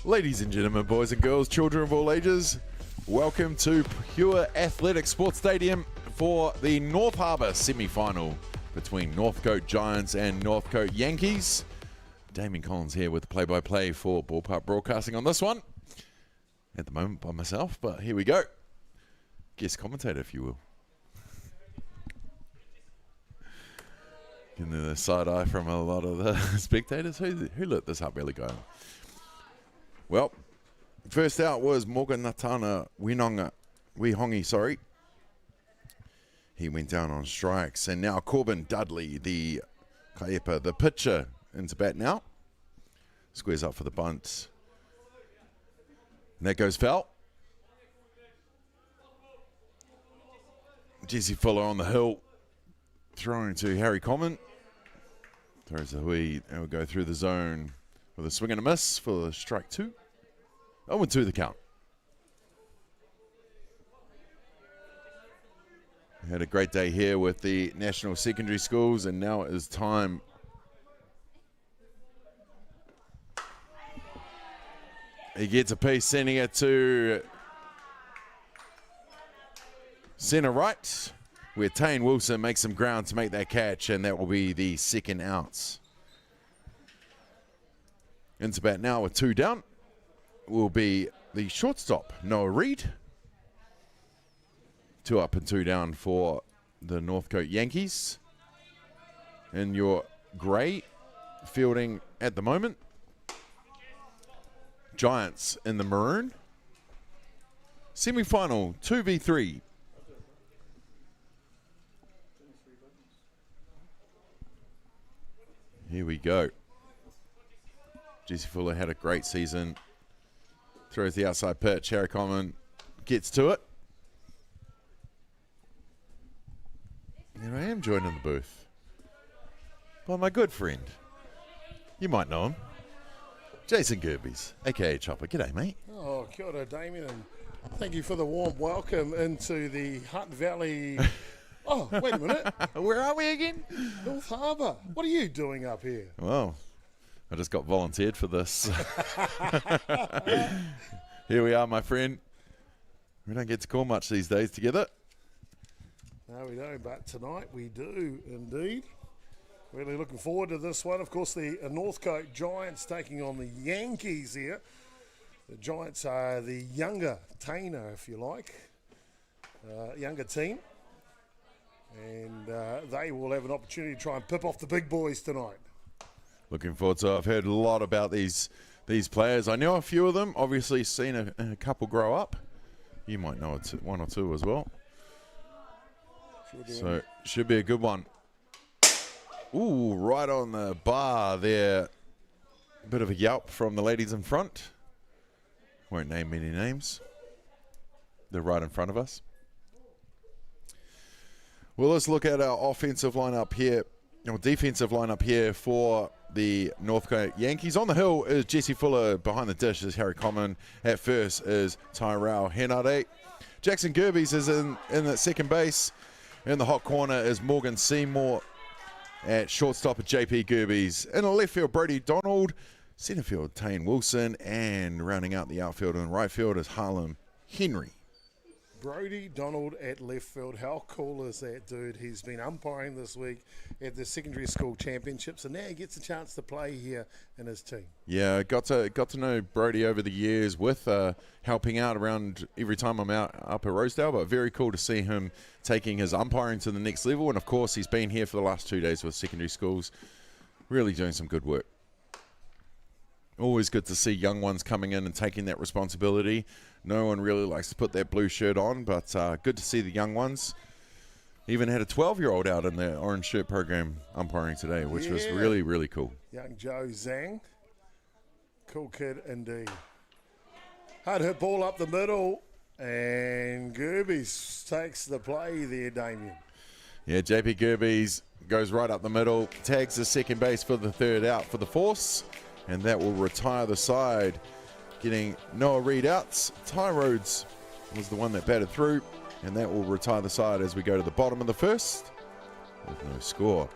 Ladies and gentlemen, boys and girls, children of all ages, welcome to Pure Athletic Sports Stadium for the North Harbour semi-final between Northcote Giants and Northcote Yankees. Damien Collins here with the play-by-play for Ballpark Broadcasting on this one. At the moment by myself, but here we go. Guest commentator, if you will. Getting the side eye from a lot of the spectators. Who let this up really going? Well, first out was Morgan Natana Wihongi. He went down on strikes. And now Corbin Dudley, the Kaepa, the pitcher, into bat now. Squares up for the bunt. And that goes foul. Jesse Fuller on the hill. Throwing to Harry Common. Throws a hui and will go through the zone with a swing and a miss for strike two. 0-2 the count. Had a great day here with the National Secondary Schools, and now it is time. He gets a piece, sending it to centre right, where Tane Wilson makes some ground to make that catch, and that will be the second out. Into bat now with two down will be the shortstop, Noah Reid. 2 up and 2 down for the Northcote Yankees. And your grey fielding at the moment. Giants in the maroon. Semi-final 2v3. Here we go. Jesse Fuller had a great season. Throws the outside pitch. Harry Common gets to it. And I am joined in the booth by my good friend. You might know him. Jason.chopper.gerbes, a.k.a. Chopper. G'day, mate. Oh, kia ora, Damien, and thank you for the warm welcome into the Hutt Valley. Oh, wait a minute. Where are we again? North Harbour. What are you doing up here? Well, I just got volunteered for this. Here we are, my friend. We don't get to call much these days together. No, we don't, but tonight we do indeed. Really looking forward to this one. Of course, the Northcote Giants taking on the Yankees here. The Giants are the younger Tainer, if you like, younger team. And they will have an opportunity to try and pip off the big boys tonight. Looking forward to it. I've heard a lot about these players. I know a few of them. Obviously seen a couple grow up. You might know one or two as well. So should be a good one. Ooh, right on the bar there. Bit of a yelp from the ladies in front. Won't name any names. They're right in front of us. Well, let's look at our offensive lineup here, or defensive lineup here for the Northcote Yankees. On the hill is Jesse Fuller. Behind the dish is Harry Common. At first is Tyrell Henare. Jackson Gerbes is in the second base. In the hot corner is Morgan Seymour. At shortstop is JP Gerbes. In the left field, Brody Donald. Centre field, Tane Wilson. And rounding out the outfield and right field is Harlem Henry. Brody Donald at left field. How cool is that, dude? He's been umpiring this week at the secondary school championships, and now he gets a chance to play here in his team. Yeah, got to know Brody over the years with helping out around every time I'm out up at Rosedale, but very cool to see him taking his umpiring to the next level. And of course, he's been here for the last 2 days with secondary schools, really doing some good work. Always good to see young ones coming in and taking that responsibility. No one really likes to put that blue shirt on, but good to see the young ones. Even had a 12-year-old out in the orange shirt program umpiring today, which was really, really cool. Young Joe Zhang. Cool kid indeed. Hard hit ball up the middle, and Gerbes takes the play there, Damien. Yeah, JP Gerbes goes right up the middle, tags the second base for the third out for the force, and that will retire the side. Getting Noah Reid outs. Ty Rhodes was the one that batted through, and that will retire the side as we go to the bottom of the first with no score.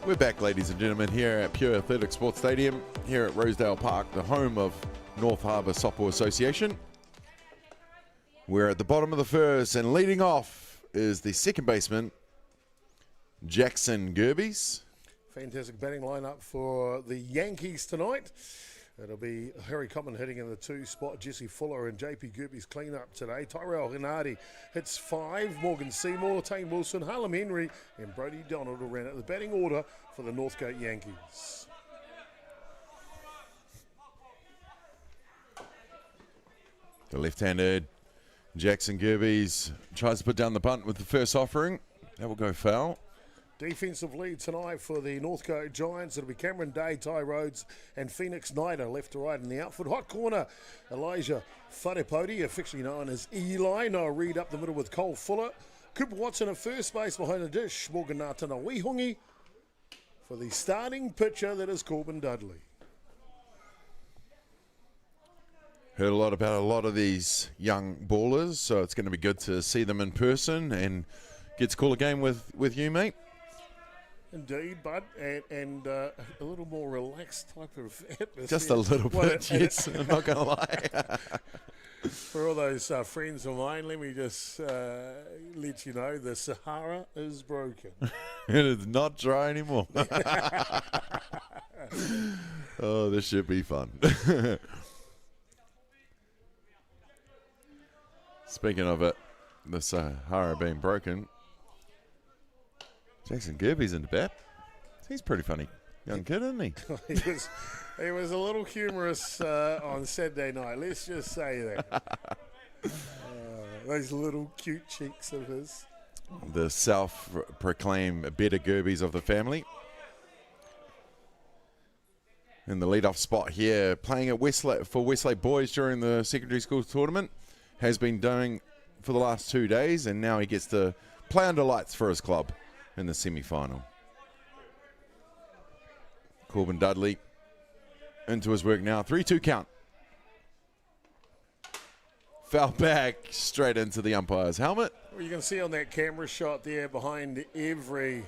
We're back, ladies and gentlemen, here at Pure Athletic Sports Stadium, here at Rosedale Park, the home of North Harbour Softball Association. We're at the bottom of the first, and leading off is the second baseman, Jason.chopper. Fantastic batting lineup for the Yankees tonight. It'll be Harry Common hitting in the 2 spot, Jesse Fuller and JP Gerbes clean up today. Tyrell Hinardi hits 5, Morgan Seymour, Tane Wilson, Harlem Henry and Brody Donald will round out the batting order for the Northcote Yankees. The left-handed Jason.chopper tries to put down the bunt with the first offering. That will go foul. Defensive lead tonight for the Northcote Giants. It'll be Cameron Day, Ty Rhodes and Phoenix Snyder left to right in the outfield. Hot corner, Elijah Wharepodi, affectionately known as Eli. Noah Reid up the middle with Cole Fuller. Cooper Watson at first base behind the dish. Morgan Natana Wihungi for the starting pitcher that is Corbin Dudley. Heard a lot about a lot of these young ballers, so it's going to be good to see them in person and get to call a game with you, mate. Indeed, bud, and a little more relaxed type of atmosphere. Just a little bit, yes, I'm not going to lie. For all those friends of mine, let me just let you know the Sahara is broken. It is not dry anymore. Oh, this should be fun. Speaking of it, the Sahara being broken, Jason.chopper's in the bat. He's a pretty funny young kid, isn't he? he was a little humorous on Saturday night. Let's just say that. Those little cute cheeks of his. The self-proclaimed better Gerbes of the family. In the leadoff spot here, playing at Westlake Boys during the secondary school tournament. Has been doing for the last 2 days, and now he gets to play under lights for his club in the semi-final. Corbin Dudley into his work now. 3-2 count. Foul back straight into the umpire's helmet. Well, you can see on that camera shot there behind every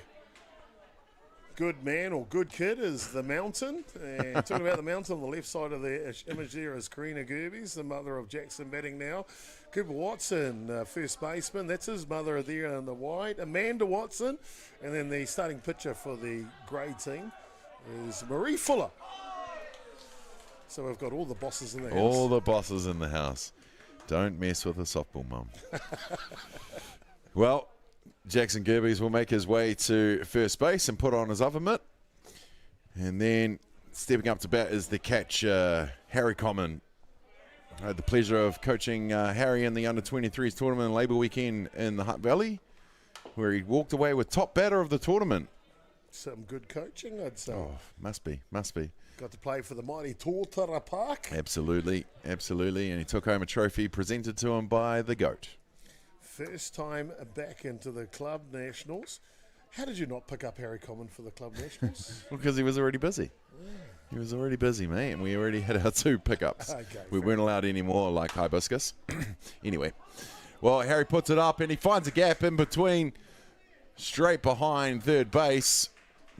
good man or good kid is the mountain. And talking about the mountain, on the left side of the image there is Karina Gerbes, the mother of Jackson batting now. Cooper Watson, first baseman. That's his mother there in the white. Amanda Watson. And then the starting pitcher for the grey team is Marie Fuller. So we've got all the bosses in the house. All the bosses in the house. Don't mess with a softball mum. Well, Jason.chopper will make his way to first base and put on his other mitt. And then stepping up to bat is the catch, Harry Common. I had the pleasure of coaching Harry in the under-23s tournament Labour weekend in the Hutt Valley, where he walked away with top batter of the tournament. Some good coaching, I'd say. Oh, must be. Got to play for the mighty Tōtara Park. Absolutely. And he took home a trophy presented to him by the GOAT. First time back into the Club Nationals. How did you not pick up Harry Common for the Club Nationals? Because he was already busy. Yeah. He was already busy, mate, and we already had our 2 pickups. Okay, we weren't allowed any more like Hibiscus. Anyway, well, Harry puts it up, and he finds a gap in between, straight behind third base.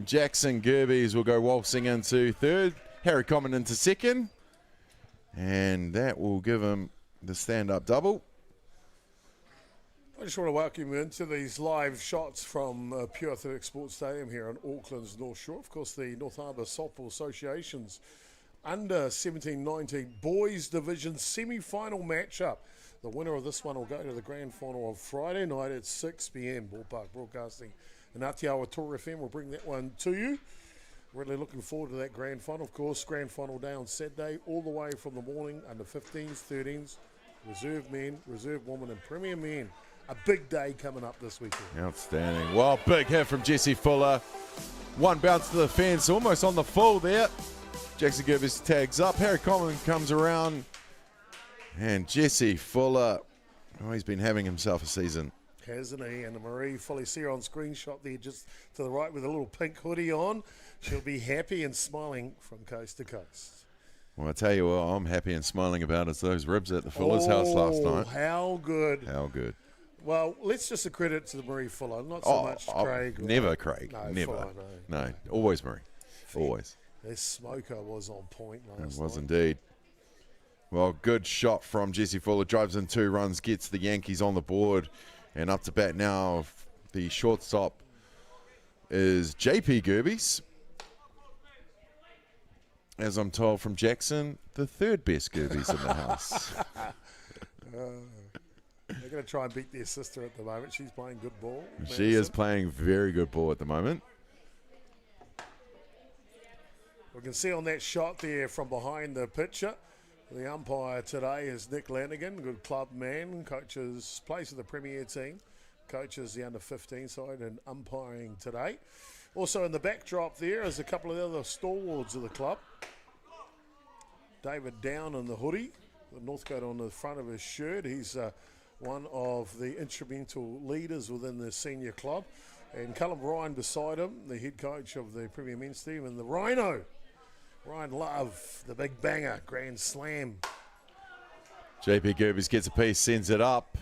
Jason.chopper will go waltzing into third. Harry Common into second. And that will give him the stand-up double. I just want to welcome you into these live shots from Pure Athletic Sports Stadium here on Auckland's North Shore. Of course, the North Harbour Softball Association's under 17-19 Boys Division semi-final matchup. The winner of this one will go to the grand final on Friday night at 6 p.m. Ballpark Broadcasting and Atiawa Toa FM will bring that one to you. Really looking forward to that grand final. Of course, grand final day on Saturday, all the way from the morning, under 15s, 13s, reserve men, reserve women, and premier men. A big day coming up this weekend. Outstanding. Well, big hit from Jesse Fuller. One bounce to the fence, almost on the full there. Jason.chopper tags up. Harry Common comes around. And Jesse Fuller, oh, he's been having himself a season. Hasn't he? And Marie Fully see her on screenshot there just to the right with a little pink hoodie on. She'll be happy and smiling from coast to coast. Well, I tell you what I'm happy and smiling about is those ribs at the Fuller's house last night. How good. How good. Well, let's just accredit to the Marie Fuller, not so much Craig. Never Craig. No, Never. Fuller, No, always Marie. Always. This smoker was on point last It was night. indeed. Well, good shot from Jesse Fuller. Drives in 2 runs, gets the Yankees on the board. And up to bat now, the shortstop is JP.Gerbes. As I'm told from Jackson, the 3rd best Gerbes in the house. They're going to try and beat their sister at the moment. She's playing good ball. She is playing very good ball at the moment. We can see on that shot there from behind the pitcher, the umpire today is Nick Lanigan, good club man, plays for the Premier team, coaches the under-15 side and umpiring today. Also in the backdrop there is a couple of the other stalwarts of the club. David Down in the hoodie, the Northcote on the front of his shirt. He's one of the instrumental leaders within the senior club. And Callum Ryan beside him, the head coach of the Premier Men's team, and the Rhino, Ryan Love, the big banger, grand slam. JP.Gerbes gets a piece, sends it up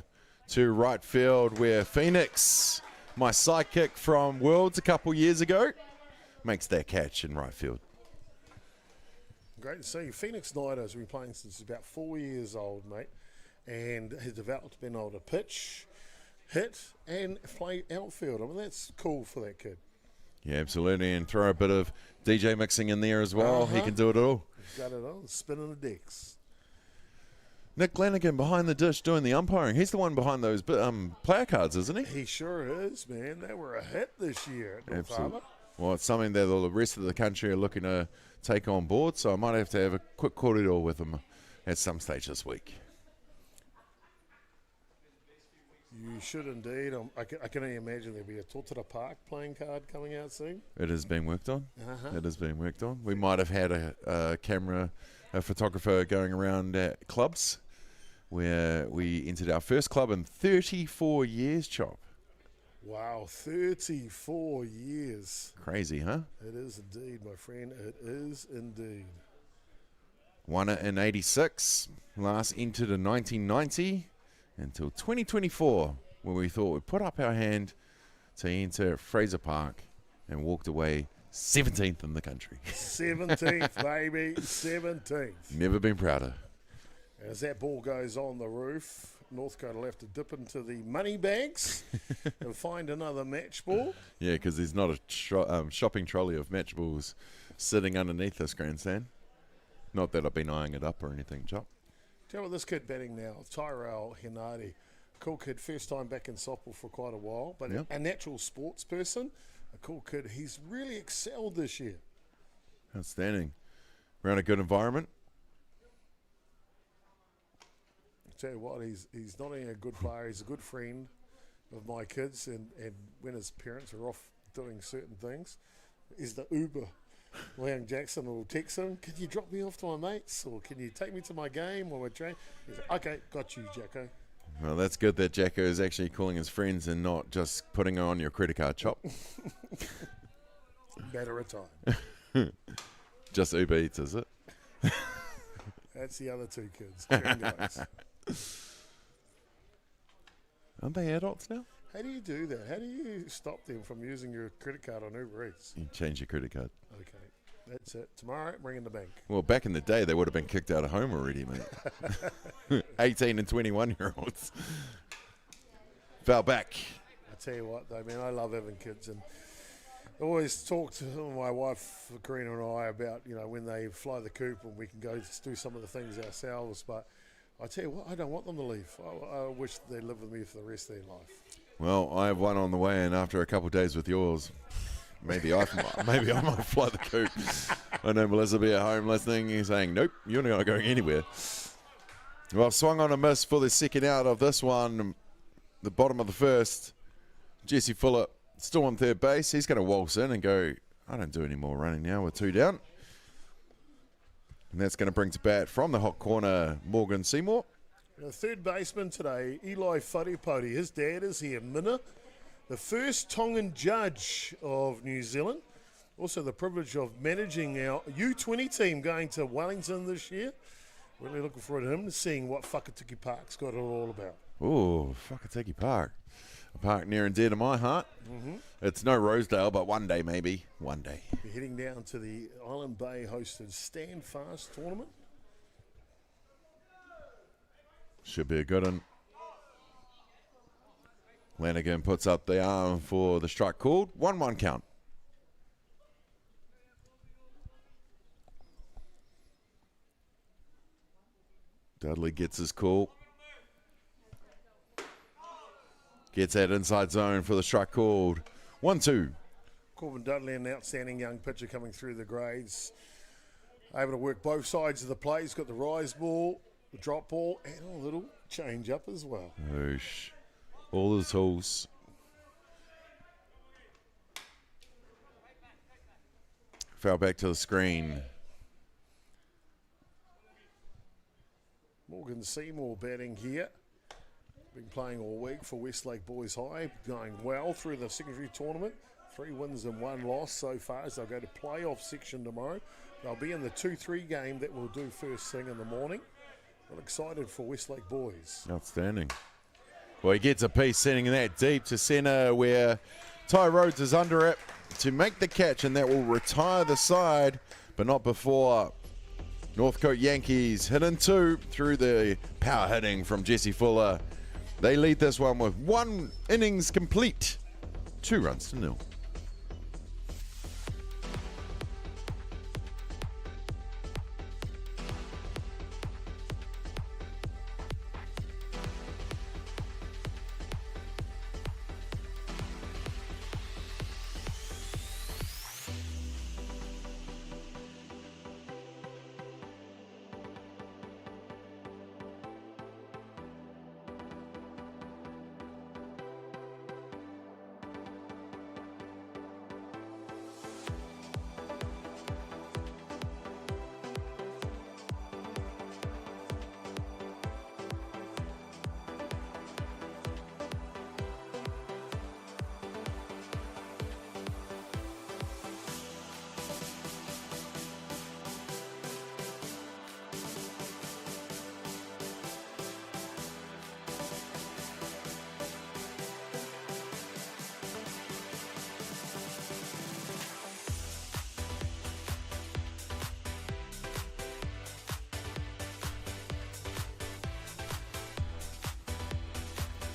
to right field where Phoenix, my sidekick from Worlds a couple years ago, makes that catch in right field. Great to see. Phoenix Knight has been playing since he's about 4 years old, mate, and has developed, been able to pitch, hit, and play outfield. I mean, that's cool for that kid. Yeah, absolutely, and throw a bit of DJ mixing in there as well. He can do it all. He's got it all, spinning the decks. Nick Lanigan behind the dish doing the umpiring. He's the one behind those player cards, isn't he? He sure is, man. They were a hit this year at North Harbour. Well, it's something that the rest of the country are looking to take on board, so I might have to have a quick corridor with them at some stage this week. You should indeed. I can only imagine there'll be a Totara Park playing card coming out soon. It is being worked on. It is being worked on. We might have had a photographer going around at clubs where we entered our first club in 34 years, Chop. Wow, 34 years. Crazy, huh? It is indeed, my friend. It is indeed. Won it in 86. Last entered in 1990. Until 2024, when we thought we'd put up our hand to enter Fraser Park and walked away 17th in the country. 17th, baby, 17th. Never been prouder. As that ball goes on the roof, Northcote will have to dip into the money bags and find another match ball. Yeah, because there's not a shopping trolley of match balls sitting underneath this grandstand. Not that I've been eyeing it up or anything, Chop. Tell you what, this kid batting now, Tyrell Hinardi, cool kid, first time back in softball for quite a while, but a natural sports person, a cool kid. He's really excelled this year. Outstanding. Around a good environment. I tell you what, he's not only a good player, he's a good friend of my kids, and when his parents are off doing certain things, is the Uber. Leon Jackson will text him, can you drop me off to my mates, or can you take me to my game or my train? He's like, okay, got you, Jacko. Well, that's good that Jacko is actually calling his friends and not just putting on your credit card, Chop. Better a time. Just Uber Eats, is it? That's the other two kids. Gringos. Aren't they adults now? How do you do that? How do you stop them from using your credit card on Uber Eats? You change your credit card. Okay, that's it. Tomorrow, bring in the bank. Well, back in the day, they would have been kicked out of home already, mate. 18 and 21-year-olds. Fell back. I tell you what, though, man, I love having kids, and I always talk to my wife, Karina, and I about, when they fly the coop and we can go do some of the things ourselves, but I tell you what, I don't want them to leave. I wish they live with me for the rest of their life. Well, I have one on the way, and after a couple of days with yours, maybe I might fly the coop. I know Melissa will be at home listening and saying, nope, you're not going anywhere. Well, swung on a miss for the second out of this one. The bottom of the first, Jesse Fuller still on third base. He's going to waltz in and go, I don't do any more running now. We're 2 down. And that's going to bring to bat from the hot corner, Morgan Seymour. The third baseman today, Eli Wharepoti. His dad is here, Mina, the first Tongan judge of New Zealand. Also the privilege of managing our U20 team going to Wellington this year. Really looking forward to him seeing what Whakatuki Park's got it all about. Ooh, Whakateki Park. A park near and dear to my heart. It's no Rosedale, but one day maybe. One day. We're heading down to the Island Bay hosted Stand Fast tournament. Should be a good one. Lanigan puts up the arm for the strike called. 1-1 count. Dudley gets his call. Gets that inside zone for the strike called. 1-2. Corbin Dudley, an outstanding young pitcher coming through the grades. Able to work both sides of the play. He's got the rise ball, the drop ball, and a little change up as well. Oosh. All the tools. Foul back to the screen. Morgan Seymour batting here. Been playing all week for Westlake Boys High. Going well through the secondary tournament. 3 wins and 1 loss so far as they'll go to playoff section tomorrow. They'll be in the 2-3 game that we'll do first thing in the morning. Well excited for Westlake Boys. Outstanding. Well, he gets a piece sending that deep to centre where Ty Rhodes is under it to make the catch, and that will retire the side, but not before Northcote Yankees hit in 2 through the power hitting from Jesse Fuller. They lead this one with 1 innings complete, 2 runs to 0.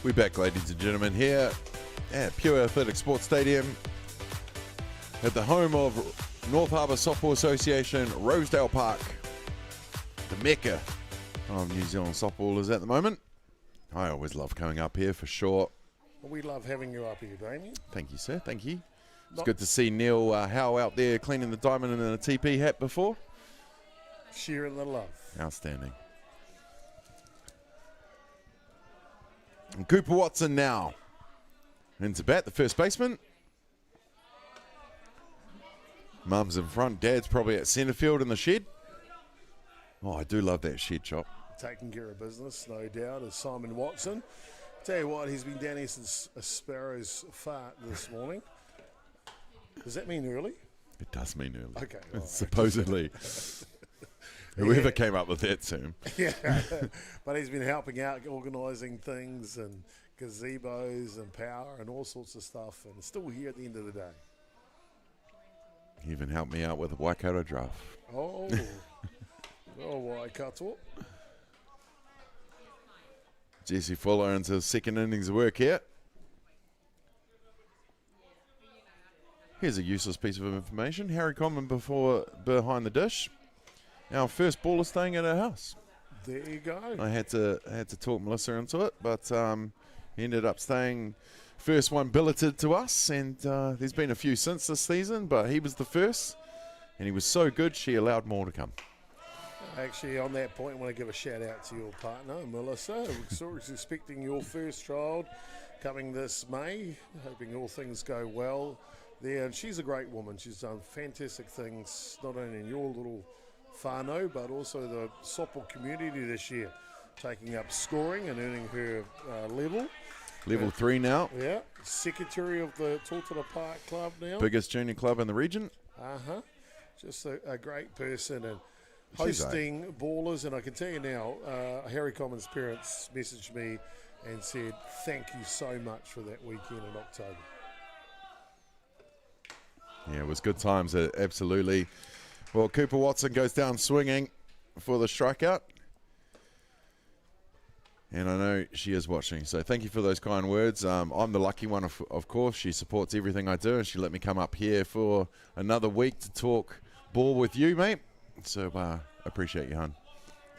We're back, ladies and gentlemen, here at Pure Athletic Sports Stadium at the home of North Harbour Softball Association, Rosedale Park, the mecca of New Zealand softballers at the moment. I always love coming up here for sure. Well, we love having you up here, Damien. Thank you, sir. Thank you. It's good to see Neil Howe out there cleaning the diamond in a TP hat before. Sharing the love. Outstanding. And Cooper Watson now into bat, the first baseman. Mum's in front, Dad's probably at centre field in the shed. Oh, I do love that shed shop. Taking care of business, no doubt, is Simon Watson. Tell you what, he's been down here since a sparrow's fart this morning. Does that mean early? It does mean early. Okay. Right. Supposedly. Whoever came up with that term. Yeah, but he's been helping out, organising things and gazebos and power and all sorts of stuff, and still here at the end of the day. He even helped me out with a Waikato draft. Oh, Waikato. Jesse Fuller into his second innings of work here. Here's a useless piece of information. Harry Conman behind the dish. Our first baller staying at our house. There you go. I had to talk Melissa into it, but he ended up staying. First one billeted to us, and there's been a few since this season, but he was the first, and he was so good she allowed more to come. Actually, on that point, I want to give a shout out to your partner, Melissa. We're expecting your first child coming this May, hoping all things go well there. And she's a great woman. She's done fantastic things, not only in your little whānau, but also the softball community this year, taking up scoring and earning her level. Level 3 now. Yeah, secretary of the Totara Park Club now. Biggest junior club in the region. Just a great person and hosting ballers. And I can tell you now, Harry Common's parents messaged me and said thank you so much for that weekend in October. Yeah, it was good times, absolutely. Well, Cooper Watson goes down swinging for the strikeout. And I know she is watching, so thank you for those kind words. I'm the lucky one, of course. She supports everything I do, and she let me come up here for another week to talk ball with you, mate. So appreciate you, hon.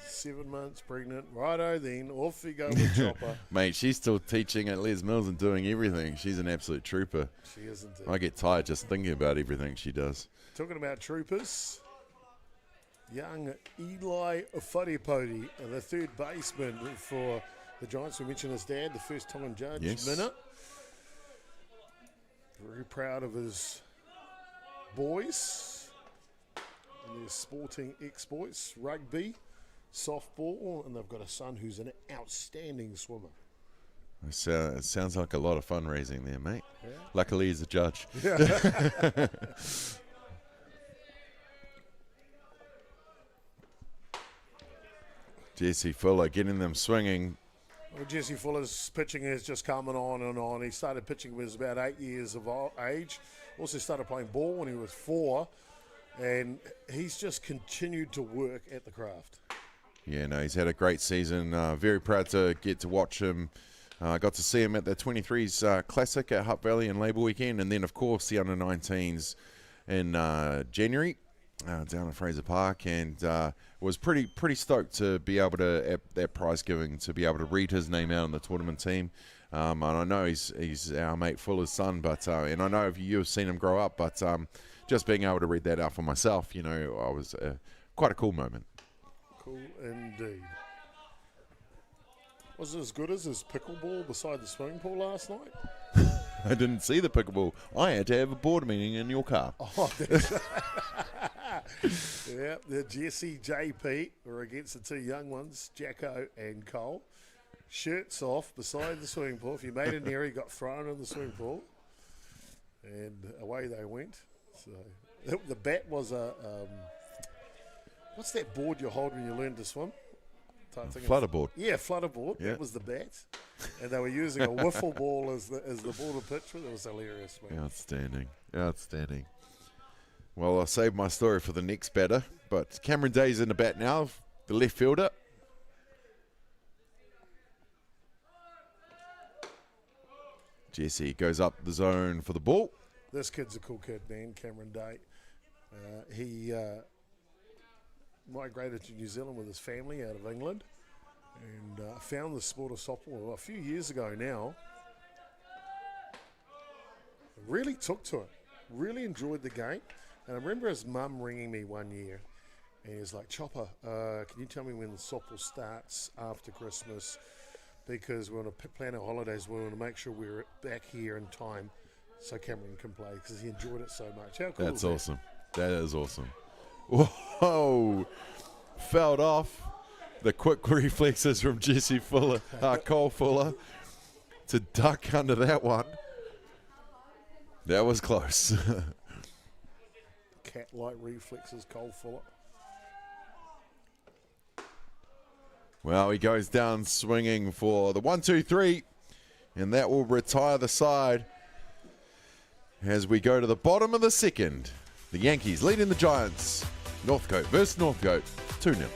7 months pregnant. Righto then, off you go with Chopper. Mate, she's still teaching at Les Mills and doing everything. She's an absolute trooper. She isn't it? I get tired just thinking about everything she does. Talking about troopers, young Eli Wharepoti, the third baseman for the Giants. We mentioned his dad, the first time judge, Minute. Very proud of his boys and their sporting exploits, rugby, softball, and they've got a son who's an outstanding swimmer. It sounds like a lot of fundraising there, mate. Yeah. Luckily, he's a judge. Yeah. Jesse Fuller getting them swinging. Well, Jesse Fuller's pitching is just coming on and on. He started pitching when he was about 8 years of age. Also started playing ball when he was 4. And he's just continued to work at the craft. Yeah, no, he's had a great season. Very proud to get to watch him. Got to see him at the 23s Classic at Hutt Valley and Labour Weekend. And then, of course, the Under-19s in January down at Fraser Park. And was pretty stoked to be able to, at that prize giving, to be able to read his name out on the tournament team. And I know he's our mate Fuller's son, but and I know you've seen him grow up, but just being able to read that out for myself, you know, I was quite a cool moment. Cool indeed. Was it as good as his pickleball beside the swimming pool last night? I didn't see the pickleball. I had to have a board meeting in your car. Oh, that's yeah, the Jesse JP were against the two young ones, Jacko and Cole. Shirts off beside the swimming pool. If you made an error, you got thrown in the swimming pool. And away they went. So the bat was a what's that board you hold when you learn to swim? Flutterboard. Yeah, flutterboard. Yeah. That was the bat. And they were using a wiffle ball as the ball to pitch with. It was hilarious, man. Outstanding. Well, I'll save my story for the next batter. But Cameron Day's in the bat now, the left fielder. Jesse goes up the zone for the ball. This kid's a cool kid, man, Cameron Day. He migrated to New Zealand with his family out of England and found the sport of softball a few years ago now. Really took to it. Really enjoyed the game. And I remember his mum ringing me one year and he was like, Chopper, can you tell me when the softball starts after Christmas? Because we want to plan our holidays. We want to make sure we're back here in time so Cameron can play because he enjoyed it so much. How cool is that? That's awesome. That is awesome. Whoa! Fouled off. The quick reflexes from Jesse Fuller, Cole Fuller, to duck under that one. That was close. Cat-like reflexes, Cole Fuller. Well, he goes down swinging for the 1-2-3, and that will retire the side as we go to the bottom of the second. The Yankees leading the Giants. Northcote versus Northcote, 2-0.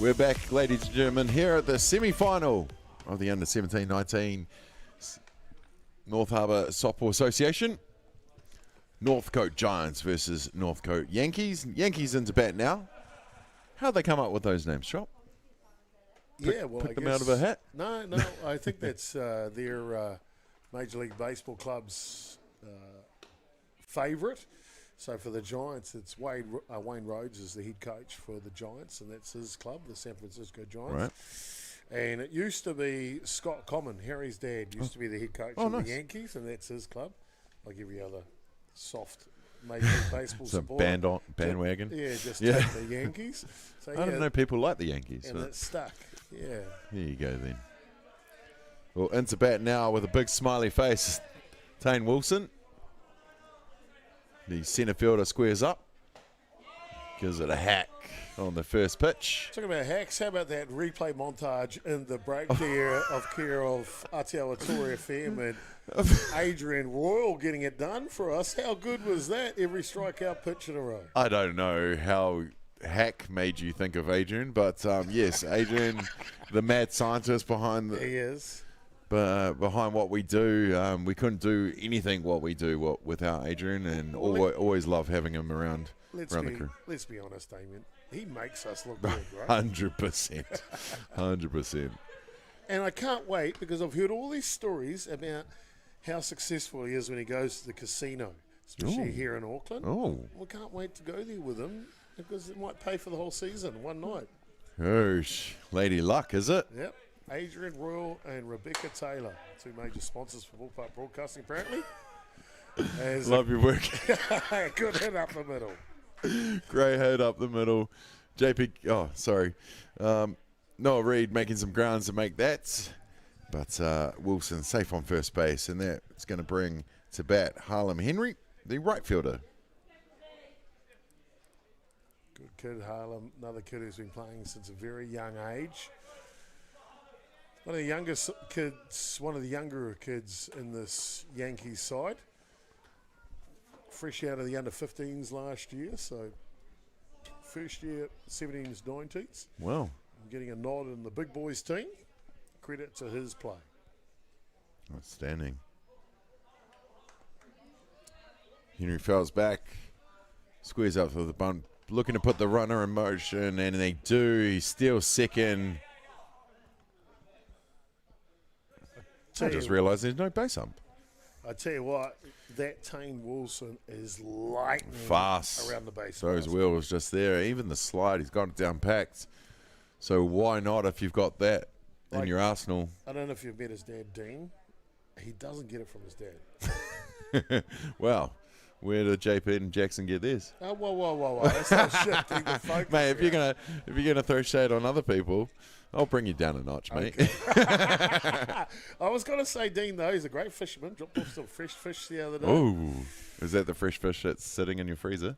We're back, ladies and gentlemen, here at the semi-final of the Under-17-19 North Harbour Softball Association. Northcote Giants versus Northcote Yankees. Yankees into bat now. How'd they come up with those names, Chop? Pick them out of a hat? No, I think that's their Major League Baseball club's favourite. So for the Giants, it's Wayne Rhodes is the head coach for the Giants, and that's his club, the San Francisco Giants. Right. And it used to be Scott Common, Harry's dad, used to be the head coach of the Yankees, and that's his club, like every other soft Major League Baseball supporter. Bandwagon. Take the Yankees. So, I don't know people like the Yankees. And it's stuck, yeah. There you go then. Well, into bat now with a big smiley face, Tane Wilson. The centre fielder squares up, gives it a hack on the first pitch. Talking about hacks, how about that replay montage in the break there of care of Atiawa Toa FM and Adrian Royal getting it done for us? How good was that? Every strikeout pitch in a row. I don't know how hack made you think of Adrian, but yes, Adrian, the mad scientist behind He is. Behind what we do. We couldn't do anything what we do without Adrian, and always love having him around the crew. Let's be honest, Damien. He makes us look good, right? 100%. 100%. And I can't wait because I've heard all these stories about how successful he is when he goes to the casino, especially here in Auckland. Oh. We can't wait to go there with him because it might pay for the whole season, one night. Oosh. Lady Luck, is it? Yep. Adrian Royal and Rebecca Taylor, two major sponsors for Ballpark Broadcasting, apparently. Love your work. Good hit up the middle. Great head up the middle. Noah Reid making some grounds to make that. But Wilson safe on first base, and that's going to bring to bat Harlem Henry, the right fielder. Good kid, Harlem. Another kid who's been playing since a very young age. One of the younger kids in this Yankees side. Fresh out of the under-15s last year, so first year 17s, 19s. Wow. Getting a nod in the big boys team. Credit to his play. Outstanding. Henry fouls back, squares up for the bunt, looking to put the runner in motion, and they do. He steals second. I just realised there's no base ump. I tell you what, that Tane Wilson is lightning fast around the base. Those wheels just there. Even the slide, he's got it down packed. So why not if you've got that in your arsenal? I don't know if you've met his dad, Dean. He doesn't get it from his dad. Well, where did JP and Jackson get this? Oh, whoa. That's not shifting the focus. Mate, if you're gonna throw shade on other people, I'll bring you down a notch, mate. Okay. I was going to say, Dean, though, he's a great fisherman. Dropped off some fresh fish the other day. Oh, is that the fresh fish that's sitting in your freezer?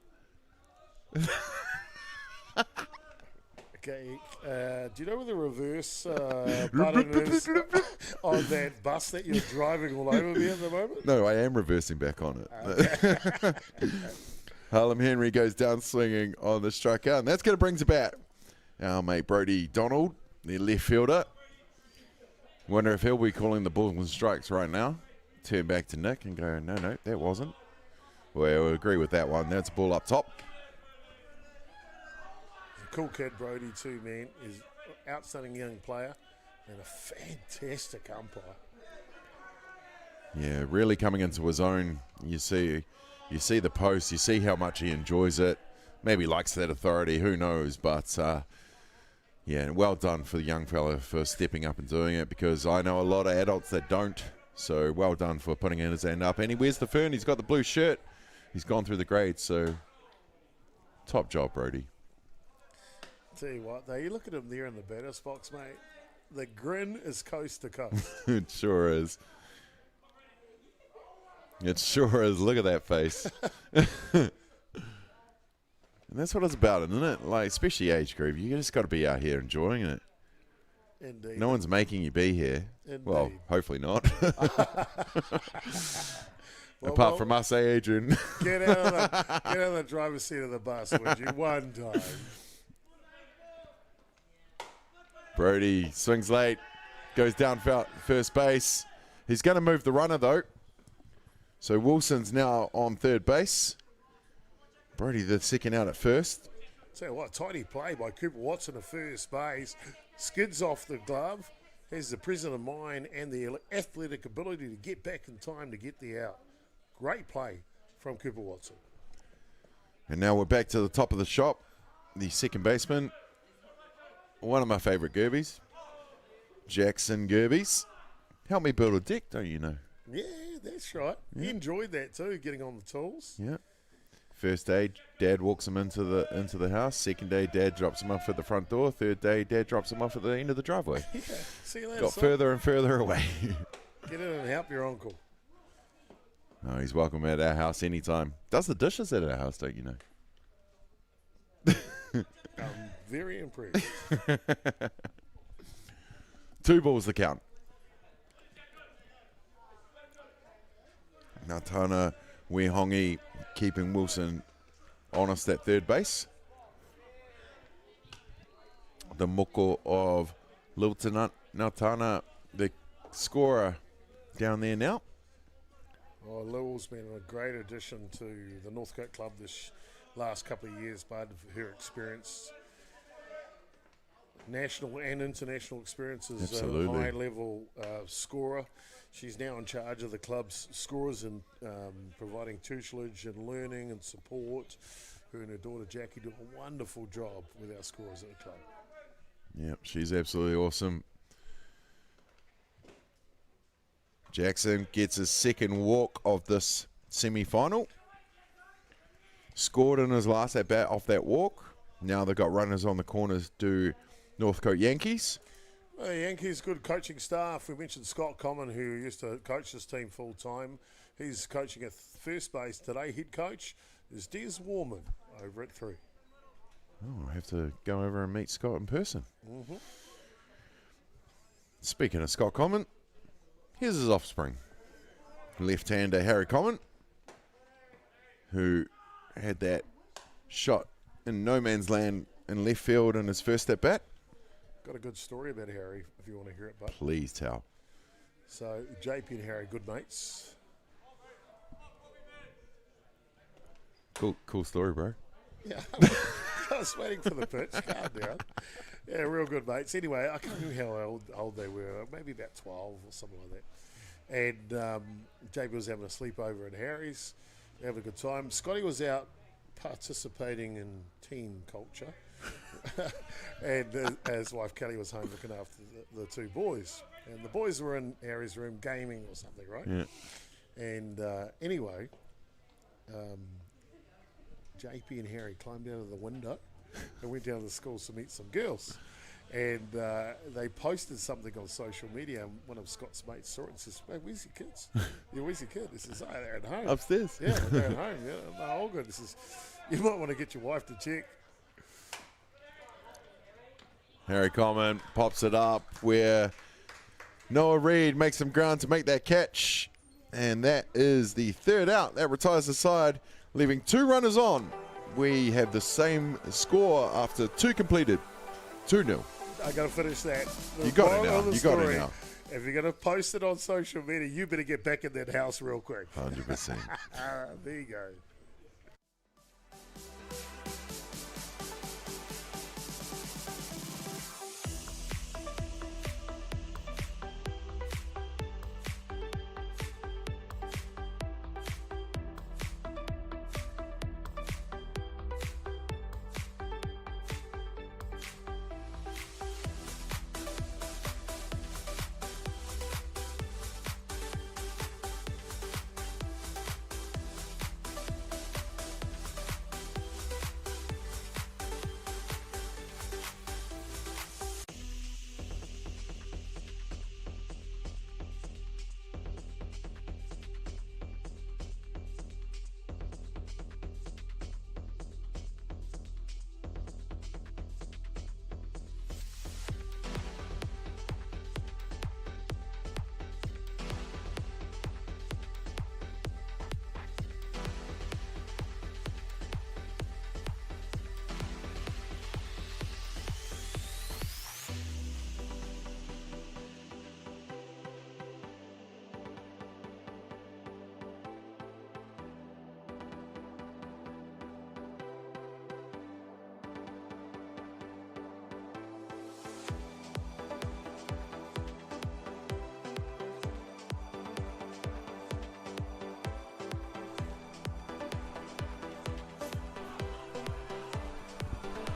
Okay. Do you know where the reverse button is on that bus that you're driving all over me at the moment? No, I am reversing back on it. Okay. Harlem Henry goes down swinging on the strikeout, and that's going to bring to bat our mate Brody Donald, the left fielder. Wonder if he'll be calling the balls and strikes right now. Turn back to Nick and go, no, that wasn't. Well, we'll agree with that one. That's a ball up top. Cool kid, Brody, too, man. He's an outstanding young player and a fantastic umpire. Yeah, really coming into his own. You see the post. You see how much he enjoys it. Maybe likes that authority. Who knows? But, yeah, well done for the young fella for stepping up and doing it, because I know a lot of adults that don't. So well done for putting his hand up. And he wears the fern. He's got the blue shirt. He's gone through the grades. So top job, Brody. Tell you what, though, you look at him there in the batter's box, mate. The grin is coast to coast. It sure is. It sure is. Look at that face. And that's what it's about, isn't it? Like, especially age group, you just got to be out here enjoying it. Indeed. No one's making you be here. Indeed. Well, hopefully not. Apart from us, Adrian? Get out of the driver's seat of the bus, would you? One time. Brody swings late, goes down first base. He's going to move the runner, though. So Wilson's now on third base. Brody the second out at first. Tell you what, tidy play by Cooper Watson at first base. Skids off the glove. Has the presence of mind and the athletic ability to get back in time to get the out. Great play from Cooper Watson. And now we're back to the top of the shop. The second baseman. One of my favourite Gerbes. Jason.chopper.gerbes. Help me build a deck, don't you know? Yeah, that's right. Yeah. He enjoyed that too, getting on the tools. Yeah. First day, Dad walks him into the house. Second day, Dad drops him off at the front door. Third day, Dad drops him off at the end of the driveway. Yeah, see you later. Got son. further and further away. Get in and help your uncle. Oh, he's welcome at our house anytime. Does the dishes at our house, don't you know? I'm very impressed. 2 balls the count. Natana Wehongi keeping Wilson honest at third base. The moko of Lieutenant Natana, the scorer, down there now. Oh, Lil's been a great addition to the Northcote club this last couple of years, Bud. Her experience, national and international experience, as Absolutely. a high-level scorer. She's now in charge of the club's scorers and providing tutelage and learning and support. Her and her daughter Jackie do a wonderful job with our scorers at the club. Yep, she's absolutely awesome. Jackson gets his second walk of this semi-final. Scored in his last at bat off that walk. Now they've got runners on the corners to Northcote Yankees. Well, the Yankees, good coaching staff. We mentioned Scott Common, who used to coach this team full time. He's coaching at first base today. Head coach is Des Warman over at 3. Oh, I have to go over and meet Scott in person. Mm-hmm. Speaking of Scott Common, here's his offspring. Left-hander Harry Common, who had that shot in no man's land in left field in his first at bat. Got a good story about Harry if you want to hear it, but Please tell. so JP and Harry, good mates. Cool story, bro. Yeah, I was waiting for the pitch. Calm down. Yeah, real good mates. Anyway, I can't remember how old they were. Maybe about 12 or something like that. And JP was having a sleepover at Harry's, having a good time. Scotty was out participating in teen culture. And his wife Kelly was home looking after the 2 boys. And the boys were in Harry's room gaming or something, right? Yeah. And anyway, JP and Harry climbed out of the window and went down to the school to meet some girls. And they posted something on social media, and one of Scott's mates saw it and says, "Hey, where's your kids? Yeah, where's your kid?" He says, "Oh, they're at home." Upstairs. Yeah, they're at home. Yeah, no, all good. He says, "You might want to get your wife to check." Harry Common pops it up where Noah Reid makes some ground to make that catch. And that is the third out. That retires the side, leaving 2 runners on. We have the same score after 2 completed. 2-0. I got to finish that. The You got it moral now. of the You got it story, now. If you're going to post it on social media, you better get back in that house real quick. 100%. There you go.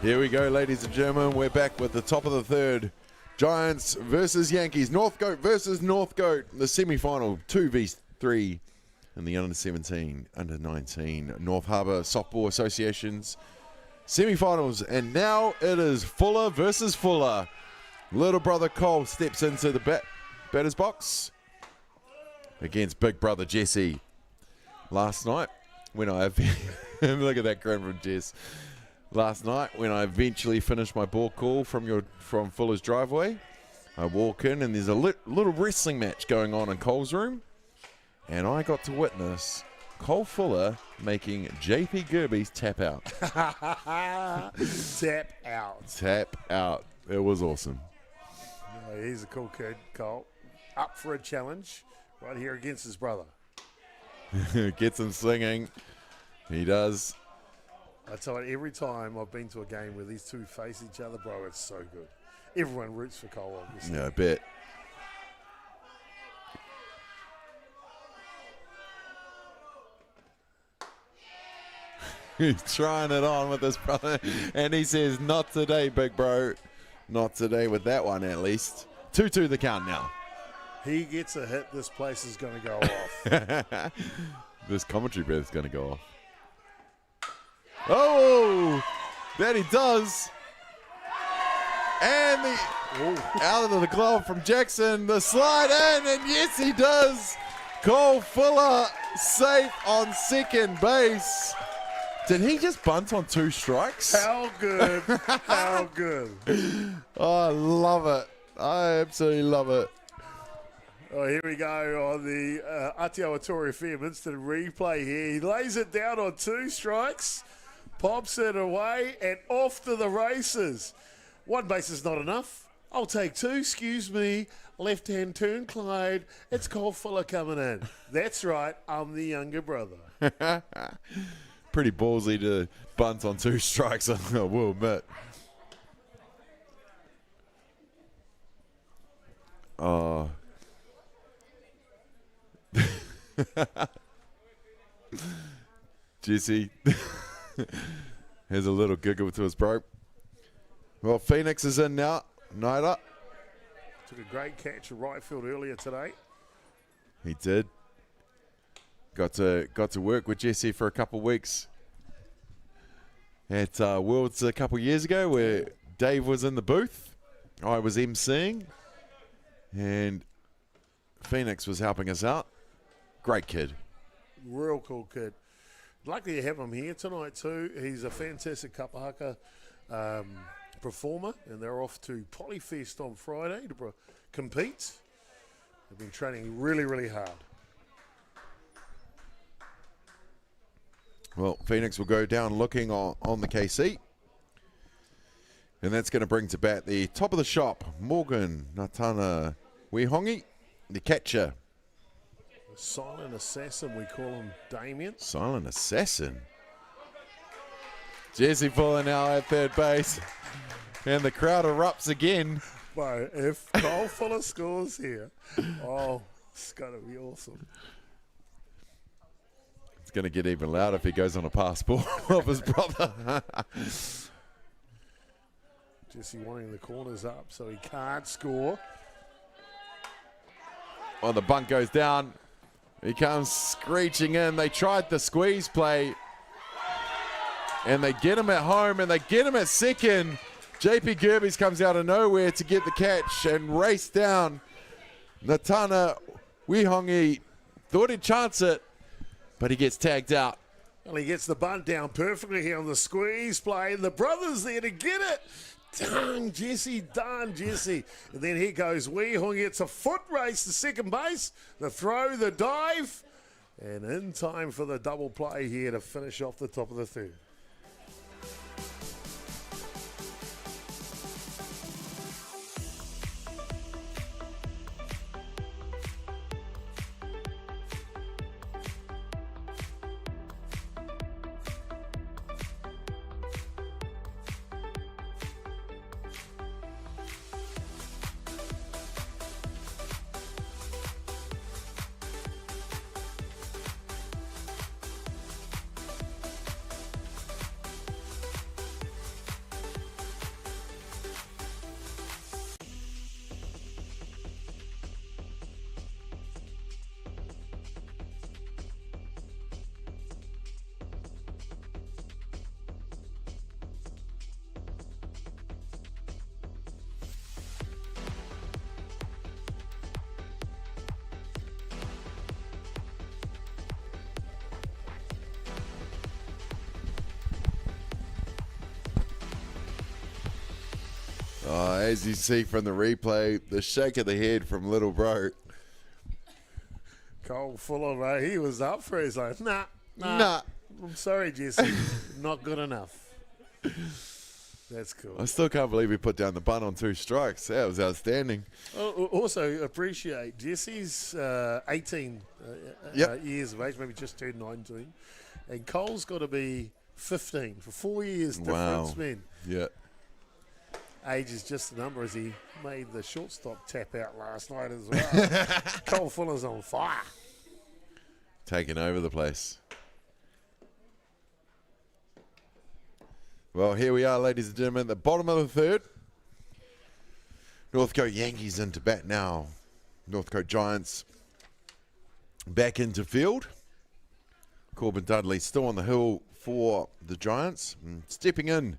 Here we go, ladies and gentlemen. We're back with the top of the third. Giants versus Yankees. Northcote versus Northcote. The semi-final, 2v3 in the under-17, under-19 North Harbour Softball Association's semi-finals. And now it is Fuller versus Fuller. Little brother Cole steps into the batter's box against big brother Jesse. Last night, when I look at that grin from Jess. Last night, when I eventually finished my ball call from Fuller's driveway, I walk in and there's a little wrestling match going on in Cole's room, and I got to witness Cole Fuller making JP.gerbes tap out. Tap out. Tap out. It was awesome. Yeah, he's a cool kid, Cole. Up for a challenge right here against his brother. Gets him singing. He does. I tell you, every time I've been to a game where these two face each other, bro, it's so good. Everyone roots for Cole, obviously. Yeah, I bet. He's trying it on with his brother, and he says, not today, big bro. Not today with that one, at least. 2-2 the count now. He gets a hit, this place is going to go off. This commentary booth is going to go off. Oh, that he does. And out of the glove from Jackson, the slide in, and yes, he does. Cole Fuller safe on second base. Did he just bunt on 2 strikes? How good. How good. Oh, I love it. I absolutely love it. Oh, here we go on the Atiawa Toa FM instant replay here. He lays it down on 2 strikes. Pops it away and off to the races. 1 base is not enough. I'll take 2, excuse me. Left-hand turn, Clyde. It's Cole Fuller coming in. That's right, I'm the younger brother. Pretty ballsy to bunt on 2 strikes, I will admit. Oh. Jesse has a little giggle to his bro. Well, Phoenix is in now. Night up. Took a great catch at right field earlier today. He did. Got to work with Jesse for a couple of weeks at Worlds a couple of years ago, where Dave was in the booth. I was emceeing, and Phoenix was helping us out. Great kid. Real cool kid. Lucky to have him here tonight too. He's a fantastic kapahaka performer, and they're off to Polyfest on Friday to compete. They've been training really, really hard. Well, Phoenix will go down looking on the KC. And that's going to bring to bat the top of the shop, Morgan Natana Wehongi, the catcher. Silent assassin, we call him Damien. Silent assassin. Jesse Fuller now at third base. And the crowd erupts again. Bro, if Cole Fuller scores here, oh, it's going to be awesome. It's going to get even louder if he goes on a passport of his brother. Jesse wanting the corners up so he can't score. Oh, the bunt goes down. He comes screeching in. They tried the squeeze play. And they get him at home, and they get him at second. JP.gerbes comes out of nowhere to get the catch and race down. Natana Wehongi thought he'd chance it, but he gets tagged out. Well, he gets the bunt down perfectly here on the squeeze play. And the brother's there to get it. Done, Jesse. And then here goes Wehongi. It's a foot race to second base. The throw, the dive. And in time for the double play here to finish off the top of the third. As you see from the replay, the shake of the head from little bro. Cole Fuller, mate, he was up for it. He's like, nah. I'm sorry, Jesse. Not good enough. That's cool. I still can't believe he put down the bunt on 2 strikes. That was outstanding. Also appreciate Jesse's 18 years of age, maybe just turned 19. And Cole's got to be 15 for 4 years difference, man. Yeah. Age is just a number, as he made the shortstop tap out last night as well. Cole Fuller's on fire. Taking over the place. Well, here we are, ladies and gentlemen, at the bottom of the third. Northcote Yankees into bat now. Northcote Giants back into field. Corbin Dudley still on the hill for the Giants. And stepping in,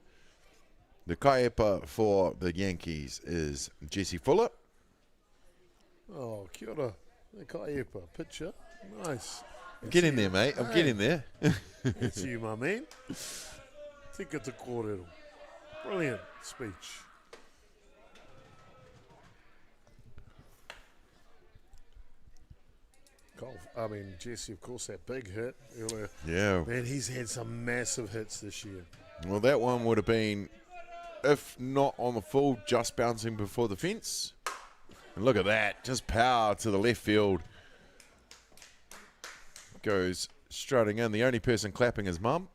the kaiepa for the Yankees is Jesse Fuller. Oh, kia ora. The kaiepa pitcher. Nice. Get in there, mate. I'm getting there. It's you, my man. Tika te kōrero. Brilliant speech. Jesse, of course, that big hit earlier. Yeah. Man, he's had some massive hits this year. Well, that one would have been, if not on the full, just bouncing before the fence. And look at that. Just power to the left field. Goes strutting in. The only person clapping is Mum.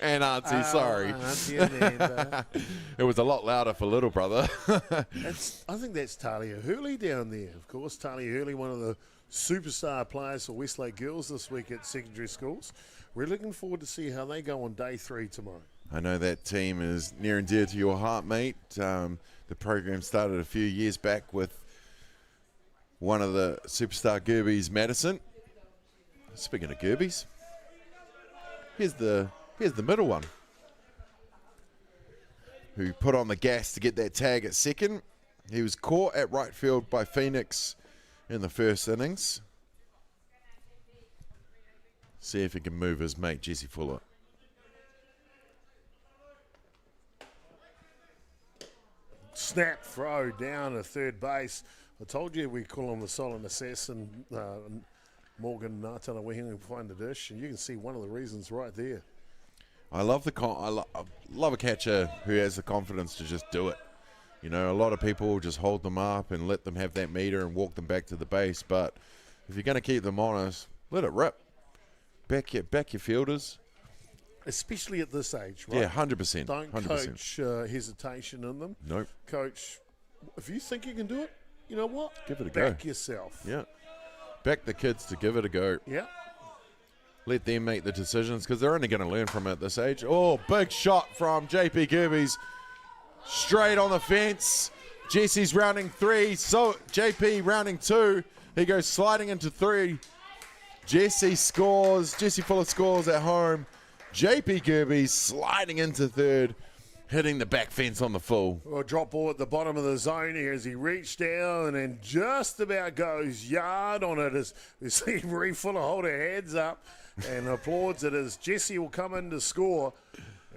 And Auntie, sorry. Auntie and Amber. It was a lot louder for little brother. I think that's Talia Hurley down there. Of course, Talia Hurley, one of the superstar players for Westlake Girls this week at secondary schools. We're looking forward to see how they go on day 3 tomorrow. I know that team is near and dear to your heart, mate. The program started a few years back with one of the superstar Gerbes, Madison. Speaking of Gerbes, here's the middle one, who put on the gas to get that tag at second. He was caught at right field by Phoenix in the first innings. See if he can move his mate Jesse Fuller. Snap throw down at third base. I told you we call him the silent assassin. Morgan Natana Wehinga will find the dish, and you can see one of the reasons right there. I love I love a catcher who has the confidence to just do it. You know, a lot of people just hold them up and let them have that meter and walk them back to the base. But if you're going to keep them honest, let it rip. Back your fielders. Especially at this age, right? Yeah, 100%. Don't 100%. coach hesitation in them. Nope. Coach, if you think you can do it, you know what? Give it a go. Back yourself. Yeah. Back the kids to give it a go. Yeah. Let them make the decisions because they're only going to learn from it at this age. Oh, big shot from JP Gerbes. Straight on the fence. Jesse's rounding 3. So JP rounding 2. He goes sliding into 3. Jesse scores. Jesse Fuller scores at home. JP Gerbes sliding into 3rd. Hitting the back fence on the full. Well, drop ball at the bottom of the zone here as he reached down and just about goes yard on it as we see Marie Fuller hold her heads up and applauds it as Jesse will come in to score.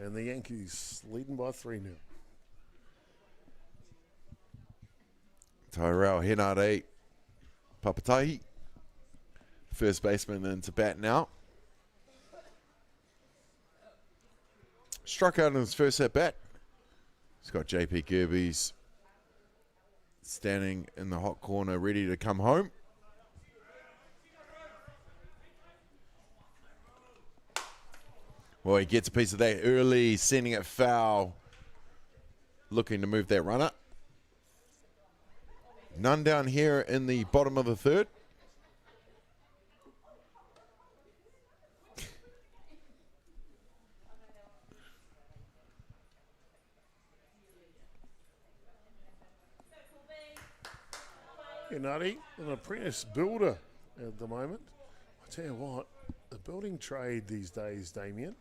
And the Yankees leading by 3-0. Tyrell Henare Papatahi, first baseman, into bat now. Struck out in his first at bat. He's got JP Gerbes standing in the hot corner, ready to come home. Well, he gets a piece of that early, sending it foul, looking to move that runner. None down here in the bottom of the 3rd. Nutty, an apprentice builder at the moment. I tell you what, the building trade these days, Damien,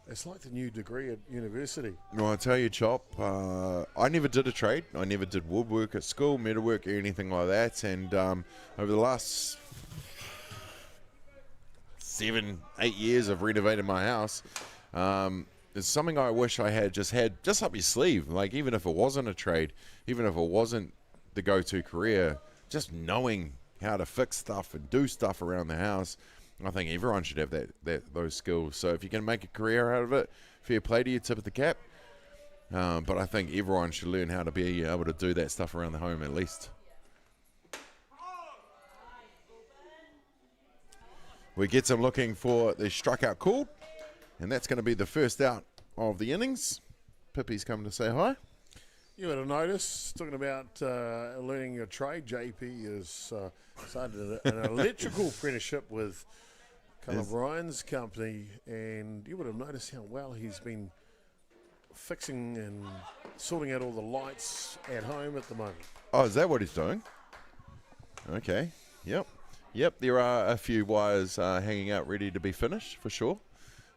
it's like the new degree at university. Well, I tell you, Chop, I never did a trade. I never did woodwork at school, metalwork, or anything like that. And over the last 7-8 years, I've renovated my house. is something I wish I had just up your sleeve. Like, even if it wasn't a trade, even if it wasn't the go-to career, just knowing how to fix stuff and do stuff around the house. I think everyone should have those skills. So if you can make a career out of it, fair play to you, tip of the cap. But I think everyone should learn how to be able to do that stuff around the home at least. We get some looking for the strikeout call, and that's going to be the first out of the innings. Pippi's come to say hi. You would have noticed, talking about learning your trade, JP has started an electrical apprenticeship with Colin Ryan's company, and you would have noticed how well he's been fixing and sorting out all the lights at home at the moment. Oh, is that what he's doing? Okay, yep, there are a few wires hanging out ready to be finished, for sure.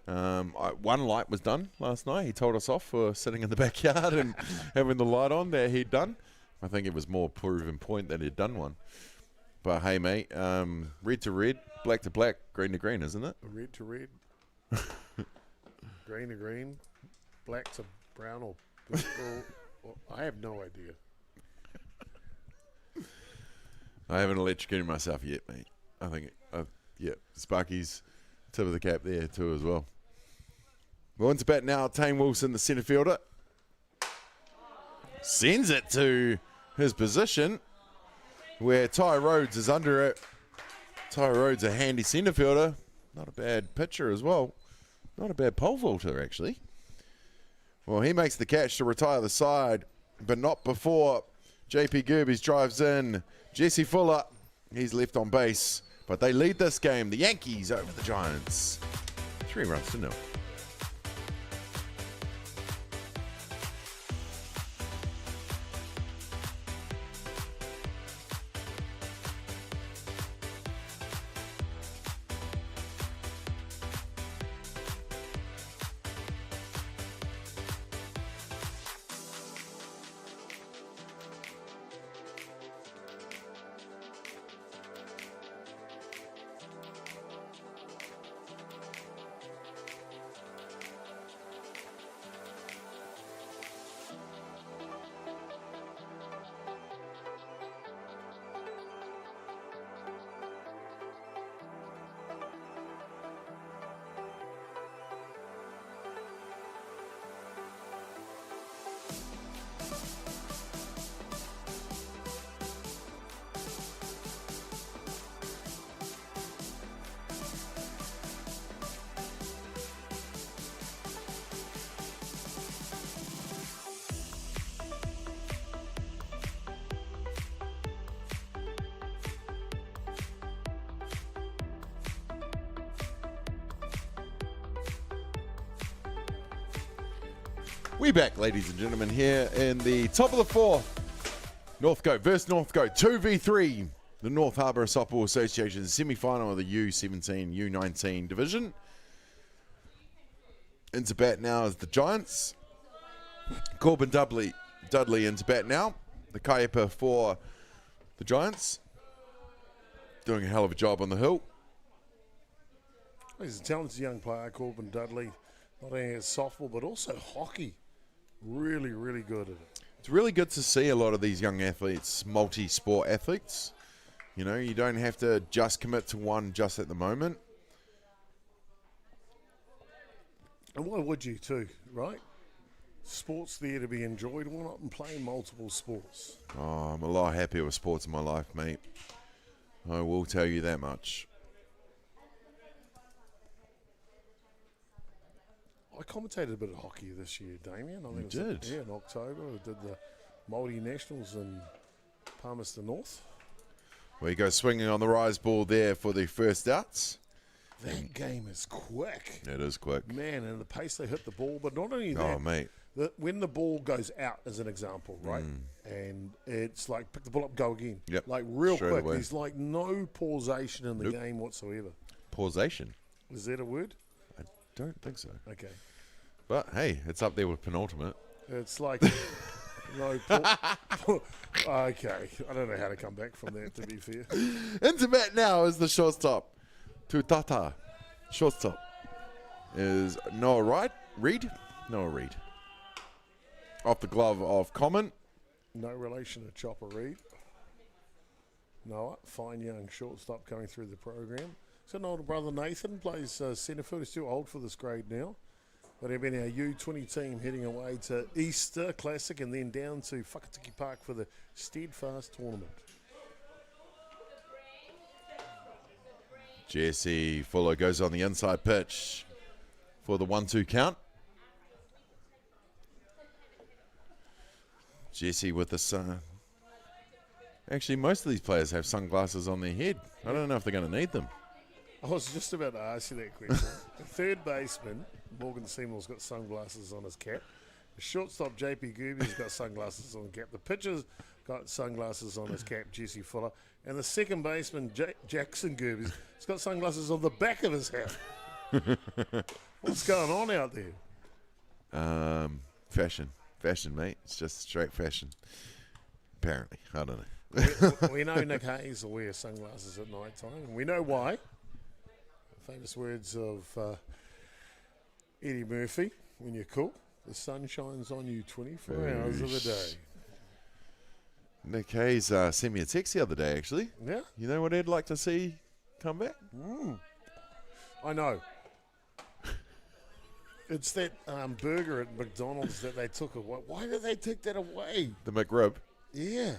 One light was done last night. He told us off for sitting in the backyard and having the light on that he'd done. I think it was more proven point that he'd done one. But hey, mate, red to red, black to black, green to green, isn't it? Red to red, green to green, black to brown, or black or I have no idea. I haven't electrocuted myself yet, mate. I think, Sparky's tip of the cap there too as well. Well, into bat now, Tane Wilson, the centre fielder. Sends it to his position where Ty Rhodes is under it. Ty Rhodes, a handy centre fielder. Not a bad pitcher as well. Not a bad pole vaulter, actually. Well, he makes the catch to retire the side, but not before JP Gerbes drives in. Jesse Fuller, he's left on base, but they lead this game. The Yankees over the Giants. 3-0. We back, ladies and gentlemen, here in the top of the fourth. Northcote versus Northcote, 2v3. The North Harbour Softball Association semi-final of the U17, U19 division. Into bat now is the Giants. Corbin Dudley into bat now. The Kaiapa for the Giants. Doing a hell of a job on the hill. He's a talented young player, Corbin Dudley. Not only at softball, but also hockey. Really, really good at it. It's really good to see a lot of these young athletes, multi-sport athletes. You know, you don't have to just commit to one just at the moment. And why would you too, right? Sport's there to be enjoyed. Why not play multiple sports? Oh, I'm a lot happier with sports in my life, mate. I will tell you that much. I commentated a bit of hockey this year, Damien. I think You did? In October. I did the multinationals in Palmerston North. We go swinging on the rise ball there for the first outs. That game is quick. It is quick. Man, and the pace they hit the ball, but not only that. Oh, mate. When the ball goes out, as an example, right? And it's like, pick the ball up, go again. Yep. Like, real Straight quick. away. There's like no pausation in the Nope. game whatsoever. Pausation? Is that a word? I don't think so. Okay. But, hey, it's up there with penultimate. It's like no. Okay, I don't know how to come back from that. To be fair, Into bat now is the shortstop. Tutata. Shortstop is Noah Reed. Noah Reid. Off the glove of Common. No relation to Chopper Reid. Noah, fine young shortstop coming through the program. So an older brother Nathan plays centre field. He's too old for this grade now. But he'll be in our U20 team heading away to Easter Classic and then down to Whakatiki Park for the Steadfast tournament. Jesse Fuller goes on the inside pitch for the 1-2 count. Jesse with the sun. Actually, most of these players have sunglasses on their head. I don't know if they're going to need them. I was just about to ask you that question. The third baseman, Morgan Seymour's got sunglasses on his cap. The shortstop, JP Gerbe's got sunglasses on his cap. The pitcher's got sunglasses on his cap, Jesse Fuller. And the second baseman, Jackson Gerbe's, has got sunglasses on the back of his hat. What's going on out there? Fashion, mate. It's just straight fashion. Apparently. I don't know. we know Nick Hayes will wear sunglasses at night time, and we know why. The famous words of Eddie Murphy, when you're cool, the sun shines on you 24 hours of the day. Nick Hayes sent me a text the other day, actually. Yeah? You know what he'd like to see come back? I know. It's that burger at McDonald's that they took away. Why did they take that away? The McRib? Yeah.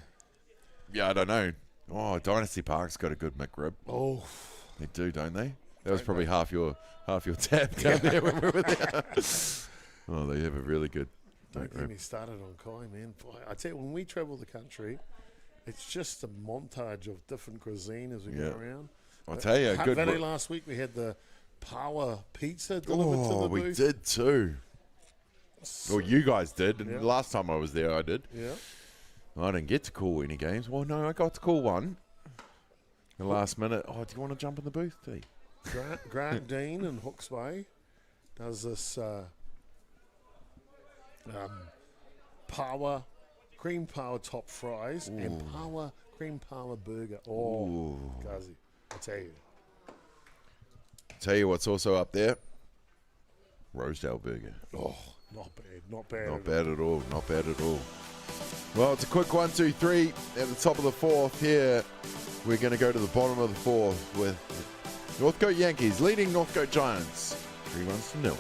Yeah, I don't know. Oh, Dynasty Park's got a good McRib. Oh. They do, don't they? That was probably half your tab down there when we were there. Oh, they have a really good Don't get McRib. me started on Kai, man. Boy, I tell you, when we travel the country, it's just a montage of different cuisine as we go around. I'll tell you, Hutt Valley last week, we had the Power Pizza delivered to the we booth. did too. Well, you guys did. And Yeah. last time I was there, I did. Yeah. I didn't get to call any games. Well, no, I got to call one. The last minute. Oh, do you want to jump in the booth, T? Grant Dean in Hawke's Bay does this power, cream power top fries and power cream power burger. Oh, Gazi, I tell you. Tell you what's also up there. Rosedale burger. Oh, not bad, not bad. Not bad at all. Not bad at all. Well, it's a quick 1, 2, 3 at the top of the fourth here. We're going to go to the bottom of the fourth with Northcote Yankees leading Northcote Giants 3-0.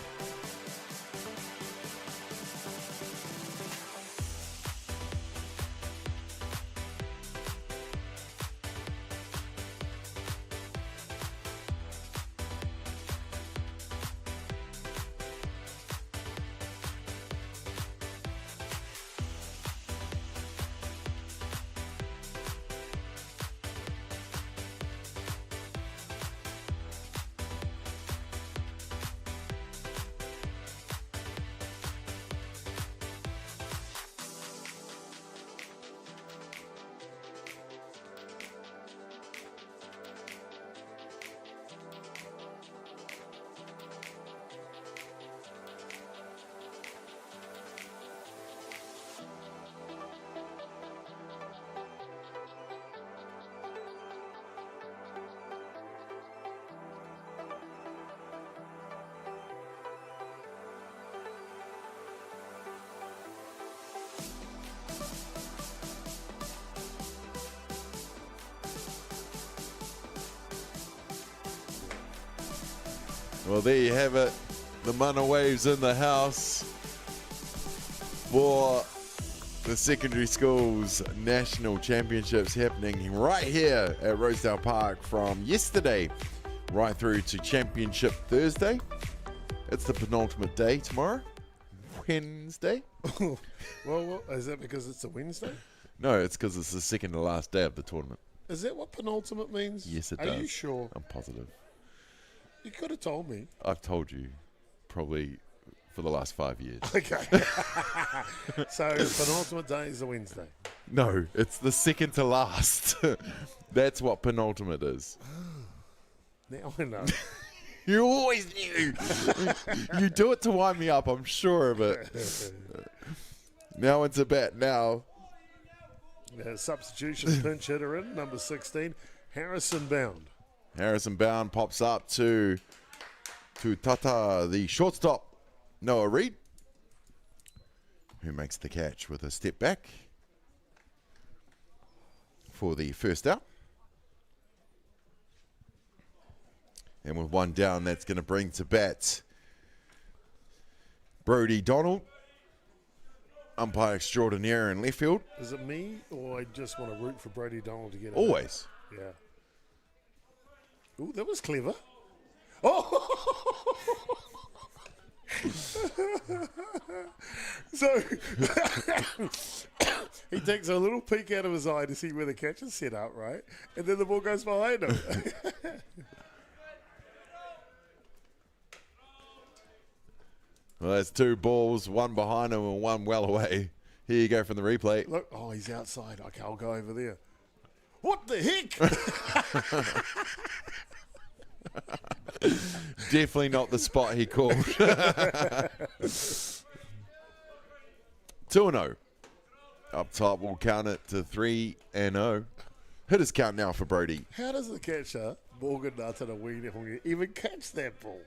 Well, there you have it. The Mana Waves in the house for the secondary schools national championships happening right here at Rosedale Park from yesterday right through to championship Thursday. It's the penultimate day tomorrow, Wednesday. Well, is that because it's a Wednesday? No, it's because it's the second to last day of the tournament. Is that what penultimate means? Yes, it Are does. you sure? I'm positive. You could have told me. I've told you probably for the last 5 years. Okay. So penultimate day is a Wednesday. No, it's the second to last. That's what penultimate is. Now I know. You always knew. You do it to wind me up, I'm sure of it. Now into bat now. Substitution pinch hitter in, number 16, Harrison Bound. Harrison Bound pops up to Tata, the shortstop, Noah Reid. who makes the catch with a step back for the first out. And with one down, that's going to bring to bat Brodie Donald, umpire extraordinaire in left field. Is it me, or I just want to root for Brodie Donald to get it? Always. Yeah. Ooh, that was clever. Oh! So he takes a little peek out of his eye to see where the catch is set up, right? And then the ball goes behind him. Well, that's 2 balls, one behind him and one well away. Here you go from the replay. Look, oh, he's outside. Okay, I'll go over there. What the heck? Definitely not the spot he called. 2-0. Up top, we'll count it to 3-0. Hitters count now for Brodie. How does the catcher, Morgan Atiawa, even catch that ball?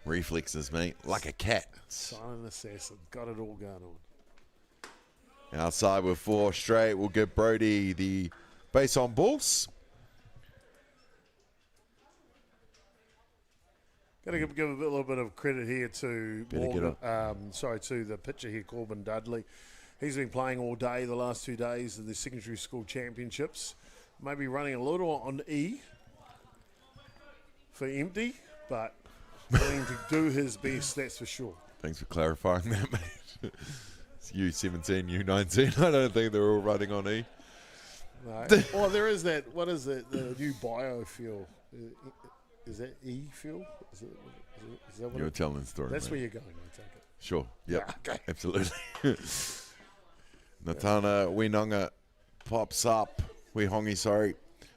Reflexes, mate, like a cat. Silent assassin. Got it all going on. Outside with 4 straight, we'll give Brodie the base on balls. Got to give a little bit of credit here to Morgan, to the pitcher here, Corbin Dudley. He's been playing all day the last 2 days in the secondary school championships. Maybe running a little on E for empty, but willing to do his best, that's for sure. Thanks for clarifying that, mate. It's U17, U19. I don't think they're all running on E. No. Well, there is that. What is it? The new biofuel. Is that e-fuel? Is that what You're telling the story. That's mate. where you're going, I take it. Sure. Yep. Yeah, okay. Absolutely. Natana Winonga pops up.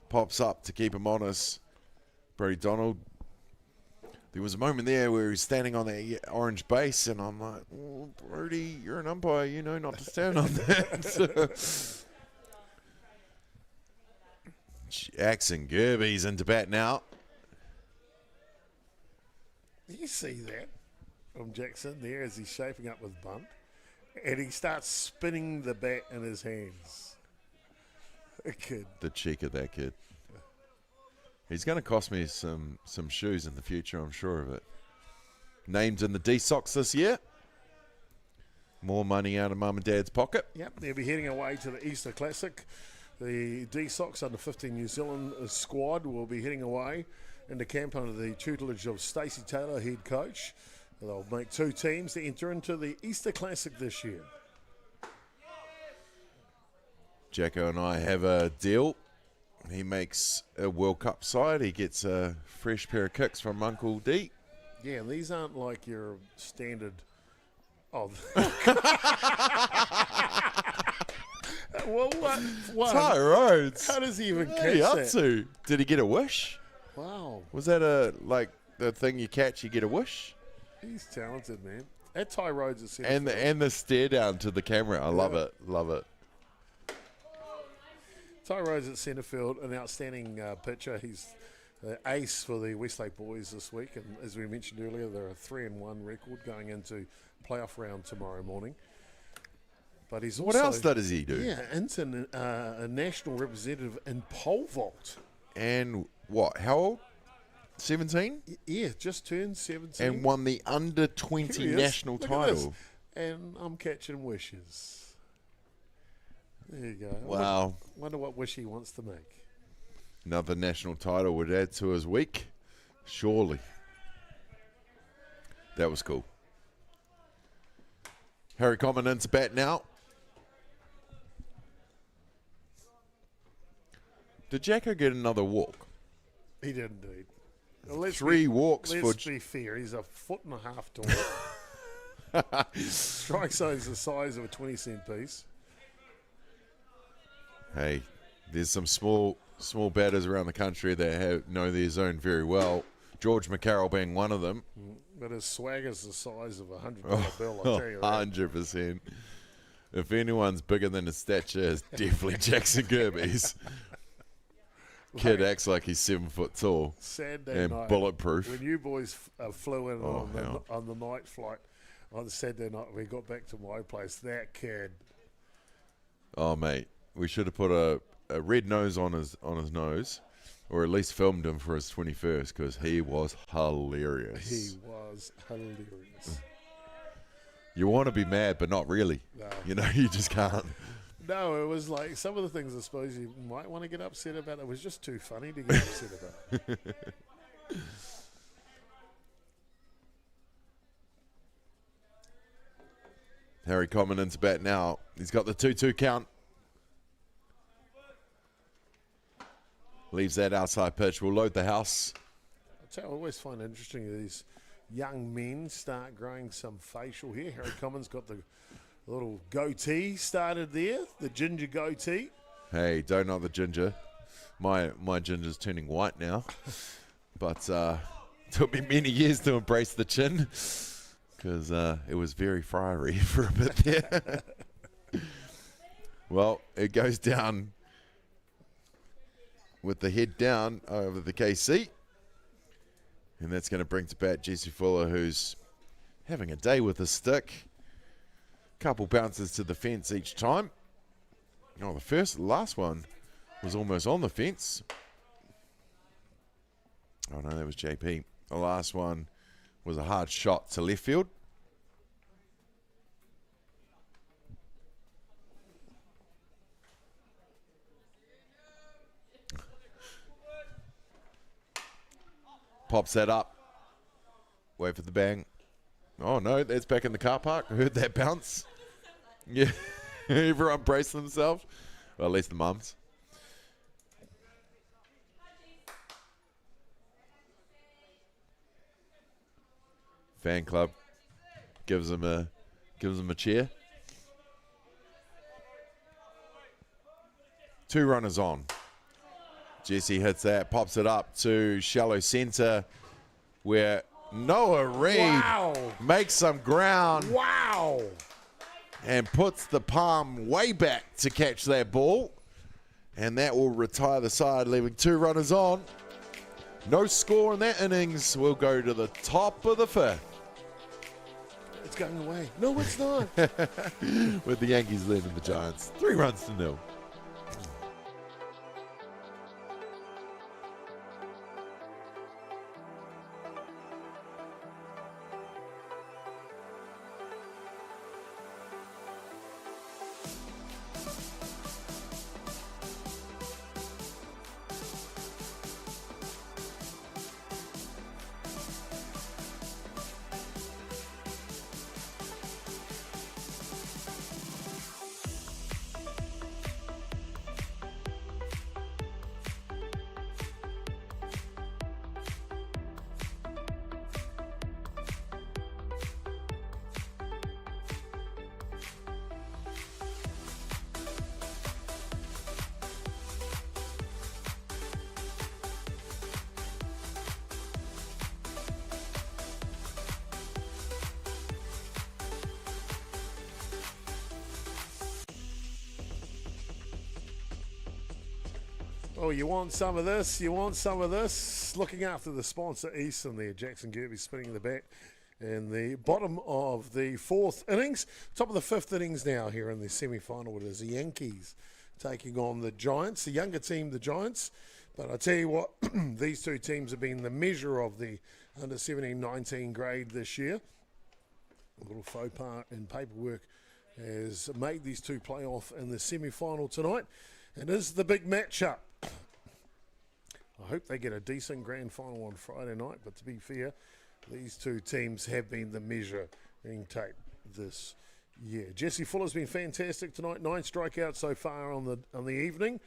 Pops up to keep him honest. Brodie Donald. There was a moment there where he was standing on the orange base, and I'm like, oh, Brodie, you're an umpire. You know not to stand on that. Jackson Gerbes into bat now. You see that from Jackson there as he's shaping up with bunt, and he starts spinning the bat in his hands. A kid. The cheek of that kid. He's going to cost me some shoes in the future, I'm sure of it. Named in the D-Sox this year. More money out of mum and dad's pocket. Yep, they'll be heading away to the Easter Classic. The D-Sox under 15 New Zealand squad will be heading away into camp under the tutelage of Stacey Taylor, head coach. They'll make 2 teams to enter into the Easter Classic this year. Jacko and I have a deal. He makes a World Cup side. He gets a fresh pair of kicks from Uncle D. Yeah, and these aren't like your standard. Oh, well, what? Ty Rhodes. How does he even What are catch you up that? to? Did he get a wish? Wow, Was that the thing you catch, you get a wish? he's talented, man. At Ty Rhodes, is And the stare down to the camera. I love it. Love it. Ty Rhodes at centre field, an outstanding pitcher. He's the ace for the Westlake boys this week, and as we mentioned earlier, they're a 3-1 record going into playoff round tomorrow morning. But he's What also, else does he do? Yeah, into a national representative in pole vault. And what? How old? 17? Yeah, just turned 17. And won the under 20 Here he is. national Look at this. title. And I'm catching wishes. There you go. Wow. Wonder what wish he wants to make. Another national title would add to his week. Surely. That was cool. Harry Common into bat now. Did Jacko get another walk? He did indeed. Well, 3 walks for... Let's be fair. He's a 1.5 tall. Strike zone's the size of a 20-cent pice. Hey, there's some small batters around the country that know their zone very well. George McCarroll being one of them. But his swagger's the size of a $100 bill, I'll tell you that. 100%. If anyone's bigger than his stature, it's definitely Jackson Gerbes. Kid acts like he's 7 foot tall Saturday and night, bulletproof. when you boys flew in hell. on the night flight, On Saturday night, we got back to my place. That kid. Oh, mate, we should have put a red nose on his nose, or at least filmed him for his 21st, because he was hilarious. He was hilarious. You want to be mad, but not really. No. You know, you just can't. No, it was like some of the things I suppose you might want to get upset about. It was just too funny to get upset about. Harry Common into bat now. He's got the 2-2 count. Leaves that outside pitch. We'll load the house. I always find it interesting these young men start growing some facial hair. Harry Common's got the little goatee started there, the ginger goatee. Hey, don't knock the ginger. My ginger's turning white now. But took me many years to embrace the chin, because it was very fiery for a bit there. Well, it goes down with the head down over the KC. And that's going to bring to bat Jesse Fuller, who's having a day with a stick. Couple bounces to the fence each time. Oh, the last one was almost on the fence. Oh no, that was JP. The last one was a hard shot to left field. Pops that up. Wait for the bang. Oh no, that's back in the car park. I heard that bounce. Yeah, everyone braced themselves. Well, at least the mums. Fan club gives him a cheer. 2 runners on. Jesse hits that, pops it up to shallow centre, where Noah Reid makes some ground. Wow! And puts the palm way back to catch that ball. And that will retire the side, leaving 2 runners on. No score in that innings. We'll go to the top of the 5th. It's going away. No, it's not. With the Yankees leading the Giants 3-0. Oh, you want some of this? You want some of this? Looking after the sponsor, Easton there. Jason.chopper spinning the bat in the bottom of the 4th innings. Top of the 5th innings now here in the semi-final. It is the Yankees taking on the Giants, the younger team, the Giants. But I tell you what, these 2 teams have been the measure of the under 17-19 grade this year. A little faux pas in paperwork has made these 2 play off in the semi-final tonight. It is the big matchup. I hope they get a decent grand final on Friday night, but to be fair, these 2 teams have been the measuring tape this year. Jesse Fuller's been fantastic tonight, 9 strikeouts so far on the evening.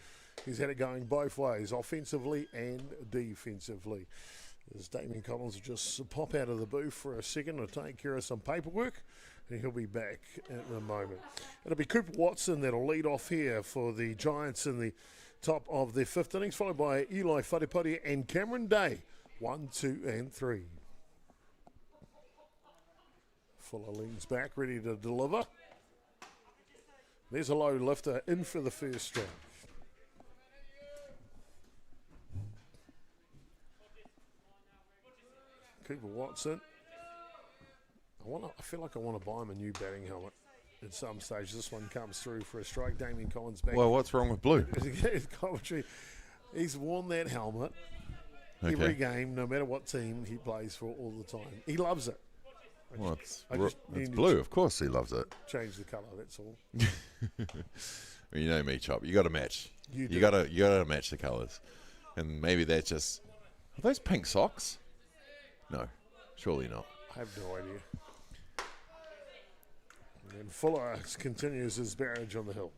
He's had it going both ways, offensively and defensively. As Damien Collins will just pop out of the booth for a second to take care of some paperwork, and he'll be back in a moment. It'll be Cooper Watson that'll lead off here for the Giants in the top of the 5th innings, followed by Eli Wharepoti and Cameron Day, 1, 2, and 3. Fuller leans back, ready to deliver. There's a low lifter in for the first strike. Cooper Watson I feel like I want to buy him a new batting helmet at some stage. This one comes through for a strike. Damien Collins back. Well, what's wrong with blue? Commentary. He's worn that helmet every game, no matter what team he plays for, all the time. He loves it. Well, it's blue. Of course he loves it. Change the colour, that's all. You know me, Chop. You got to match. You got to match the colours. And maybe that's just... Are those pink socks? No, surely not. I have no idea. And Fuller continues his barrage on the hill.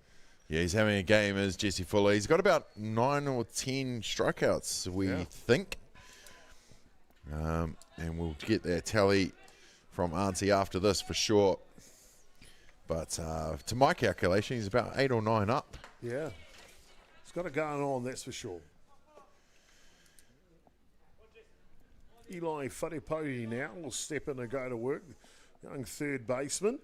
Yeah, he's having a game as Jesse Fuller. He's got about 9 or 10 strikeouts, we think. And we'll get that tally from Auntie after this for sure. But to my calculation, he's about 8 or 9 up. Yeah. He's got it going on, that's for sure. Eli Wharepodi now will step in and go to work. Young third baseman.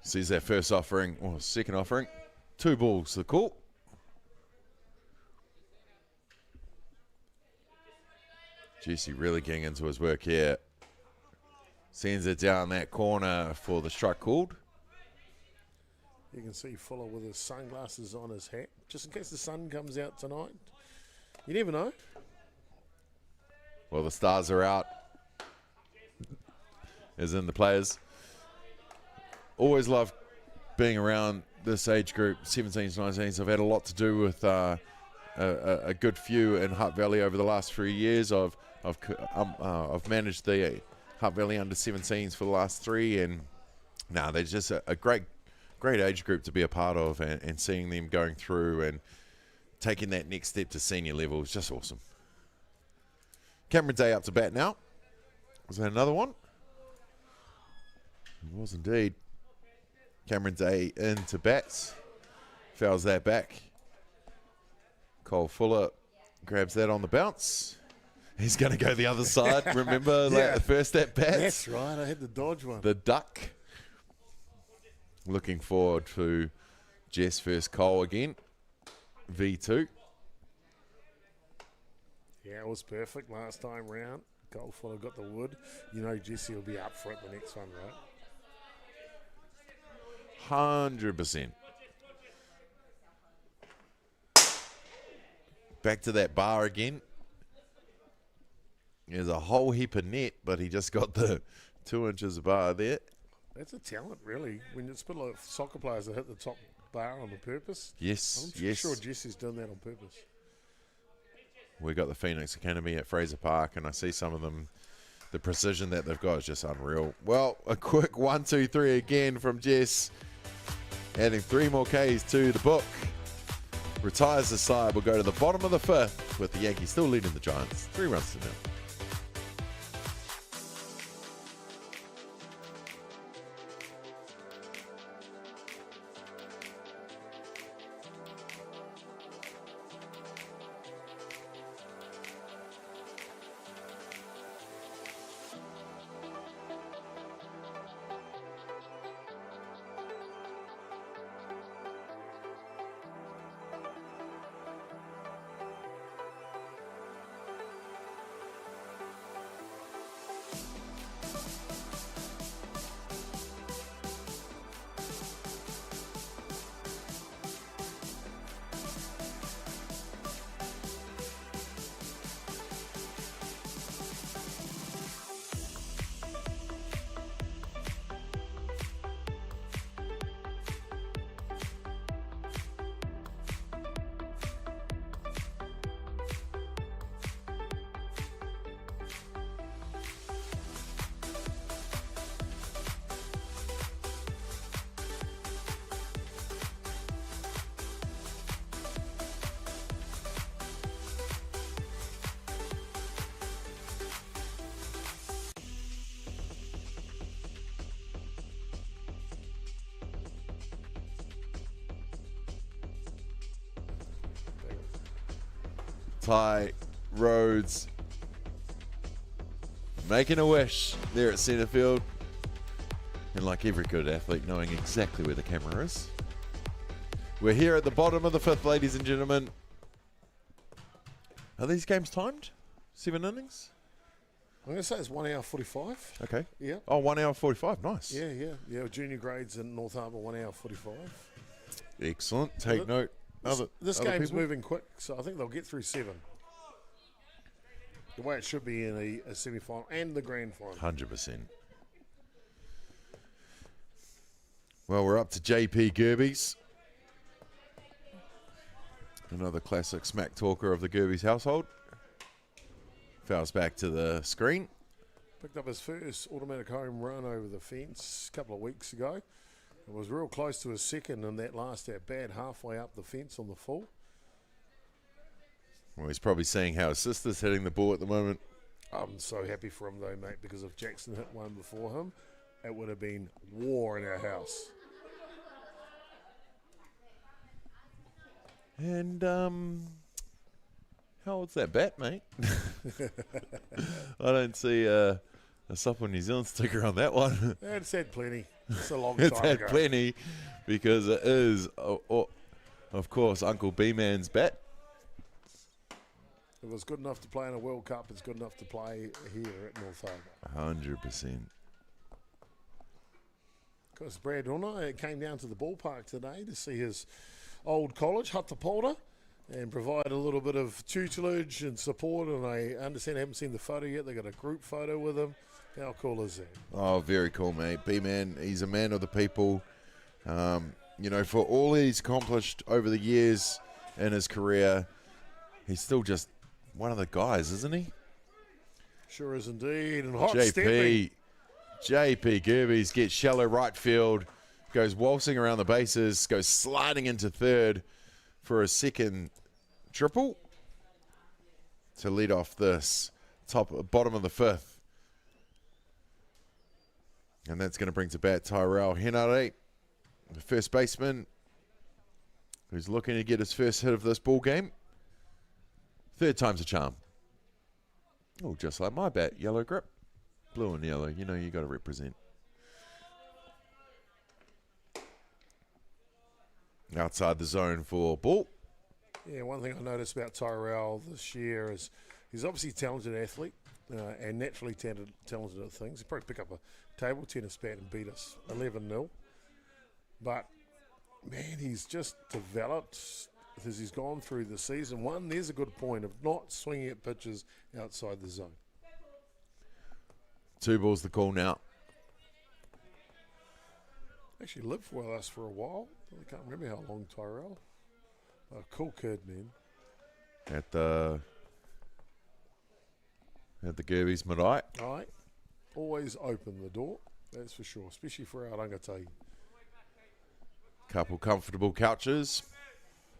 Sees their first offering, or second offering. 2 balls, the call. Jesse really getting into his work here. Sends it down that corner for the strike called. You can see Fuller with his sunglasses on his hat, just in case the sun comes out tonight. You never know. Well, the stars are out, as in the players. Always love being around this age group, 17s, 19s. I've had a lot to do with a good few in Hutt Valley over the last 3 years. I've managed the Hutt Valley under 17s for the last 3, and they're just a great age group to be a part of, and seeing them going through and taking that next step to senior level is just awesome. Cameron Day up to bat now. Was that another one? It was indeed. Cameron Day into bats. Fouls that back. Cole Fuller grabs that on the bounce. He's going to go the other side. Remember the first at bat? That's right. I had to dodge one. The duck. Looking forward to Jess versus Cole again. V2. Yeah, it was perfect last time round. Cole Fuller got the wood. You know Jesse will be up for it the next one, right? 100%. Back to that bar again. There's a whole heap of net, but he just got the 2 inches of bar there. That's a talent, really. When it's a bit like soccer players that hit the top bar on purpose. Yes, I'm sure Jesse's done that on purpose. We got the Phoenix Academy at Fraser Park, and I see some of them. The precision that they've got is just unreal. Well, a quick 1, 2, 3 again from Jess. Adding 3 more Ks to the book. Retires the side. We'll go to the bottom of the 5th with the Yankees still leading the Giants. 3 runs to 0. Ty Rhodes making a wish there at centre field. And like every good athlete, knowing exactly where the camera is. We're here at the bottom of the 5th, ladies and gentlemen. Are these games timed? 7 innings? I'm going to say it's 1 hour 45. Okay. Yeah. Oh, 1 hour 45. Nice. Yeah. Junior grades in North Harbour, 1 hour 45. Excellent. Take note. This other game's people? moving quick, so I think they'll get through 7. The way it should be in a semi-final and the grand final. 100%. Well, we're up to JP.Gerbes. Another classic smack talker of the Gerbes household. Fouls back to the screen. Picked up his first automatic home run over the fence a couple of weeks ago. It was real close to his second in that last at-bat, halfway up the fence on the full. Well, he's probably seeing how his sister's hitting the ball at the moment. I'm so happy for him though, mate, because if Jackson hit one before him, it would have been war in our house. And, how old's that bat, mate? I don't see a Supple New Zealand sticker on that one. It's had plenty. It's a long It's time had ago. plenty because it is, of course, Uncle B-Man's bat. If it was good enough to play in a World Cup, it's good enough to play here at North Harbour. 100%. Because Brad Rona came down to the ballpark today to see his old college, Hatapolta, and provide a little bit of tutelage and support. And I understand I haven't seen the photo yet. They got a group photo with him. How cool is that? Oh, very cool, mate. B-Man, he's a man of the people. You know, for all he's accomplished over the years in his career, he's still just one of the guys, isn't he? Sure is indeed. And hot stepping. JP.Gerbes gets shallow right field, goes waltzing around the bases, goes sliding into third for a second triple to lead off this bottom of the 5th. And that's going to bring to bat Tyrell Henare, the first baseman, who's looking to get his first hit of this ball game. 3rd time's a charm. Oh, just like my bat, yellow grip. Blue and yellow, you know you got to represent. Outside the zone for ball. Yeah, one thing I noticed about Tyrell this year is he's obviously a talented athlete and naturally talented at things. He'd probably pick up a table tennis bat and beat us 11-0. But, man, he's just developed as he's gone through the season. One, there's a good point of not swinging at pitches outside the zone. 2 balls the call now. Actually lived with us for a while. I can't remember how long, Tyrell. Cool kid, man. At the Gerbes Marae. All right. Always open the door, that's for sure, especially for our rangatei. Couple comfortable couches.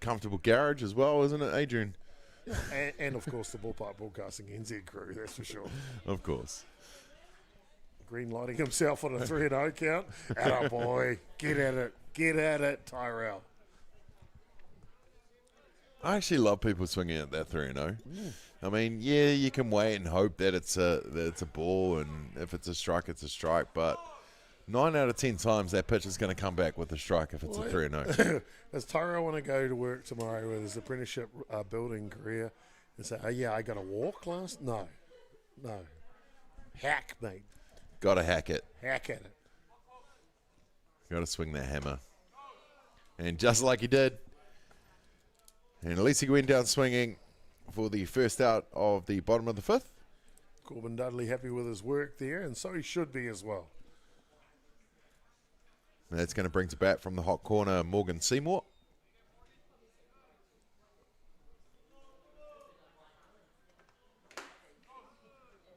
Comfortable garage as well, isn't it, Adrian? And of course, the Ballpark Broadcasting NZ crew, that's for sure. Of course. Green lighting himself on a 3-0 count. Atta boy, get at it, Tyrell. I actually love people swinging at that 3-0. I mean, yeah, you can wait and hope that it's a ball, and if it's a strike, it's a strike. But 9 out of 10 times that pitch is going to come back with a strike if it's a 3-0. Does Tyrell want to go to work tomorrow with his apprenticeship building career and say, oh, yeah, I got to walk last? No. Hack, mate. Got to hack it. Hack at it. Got to swing that hammer. And just like he did, and at least he went down swinging for the first out of the bottom of the 5th. Corbin Dudley happy with his work there, and so he should be as well. And that's going to bring to bat from the hot corner Morgan Seymour.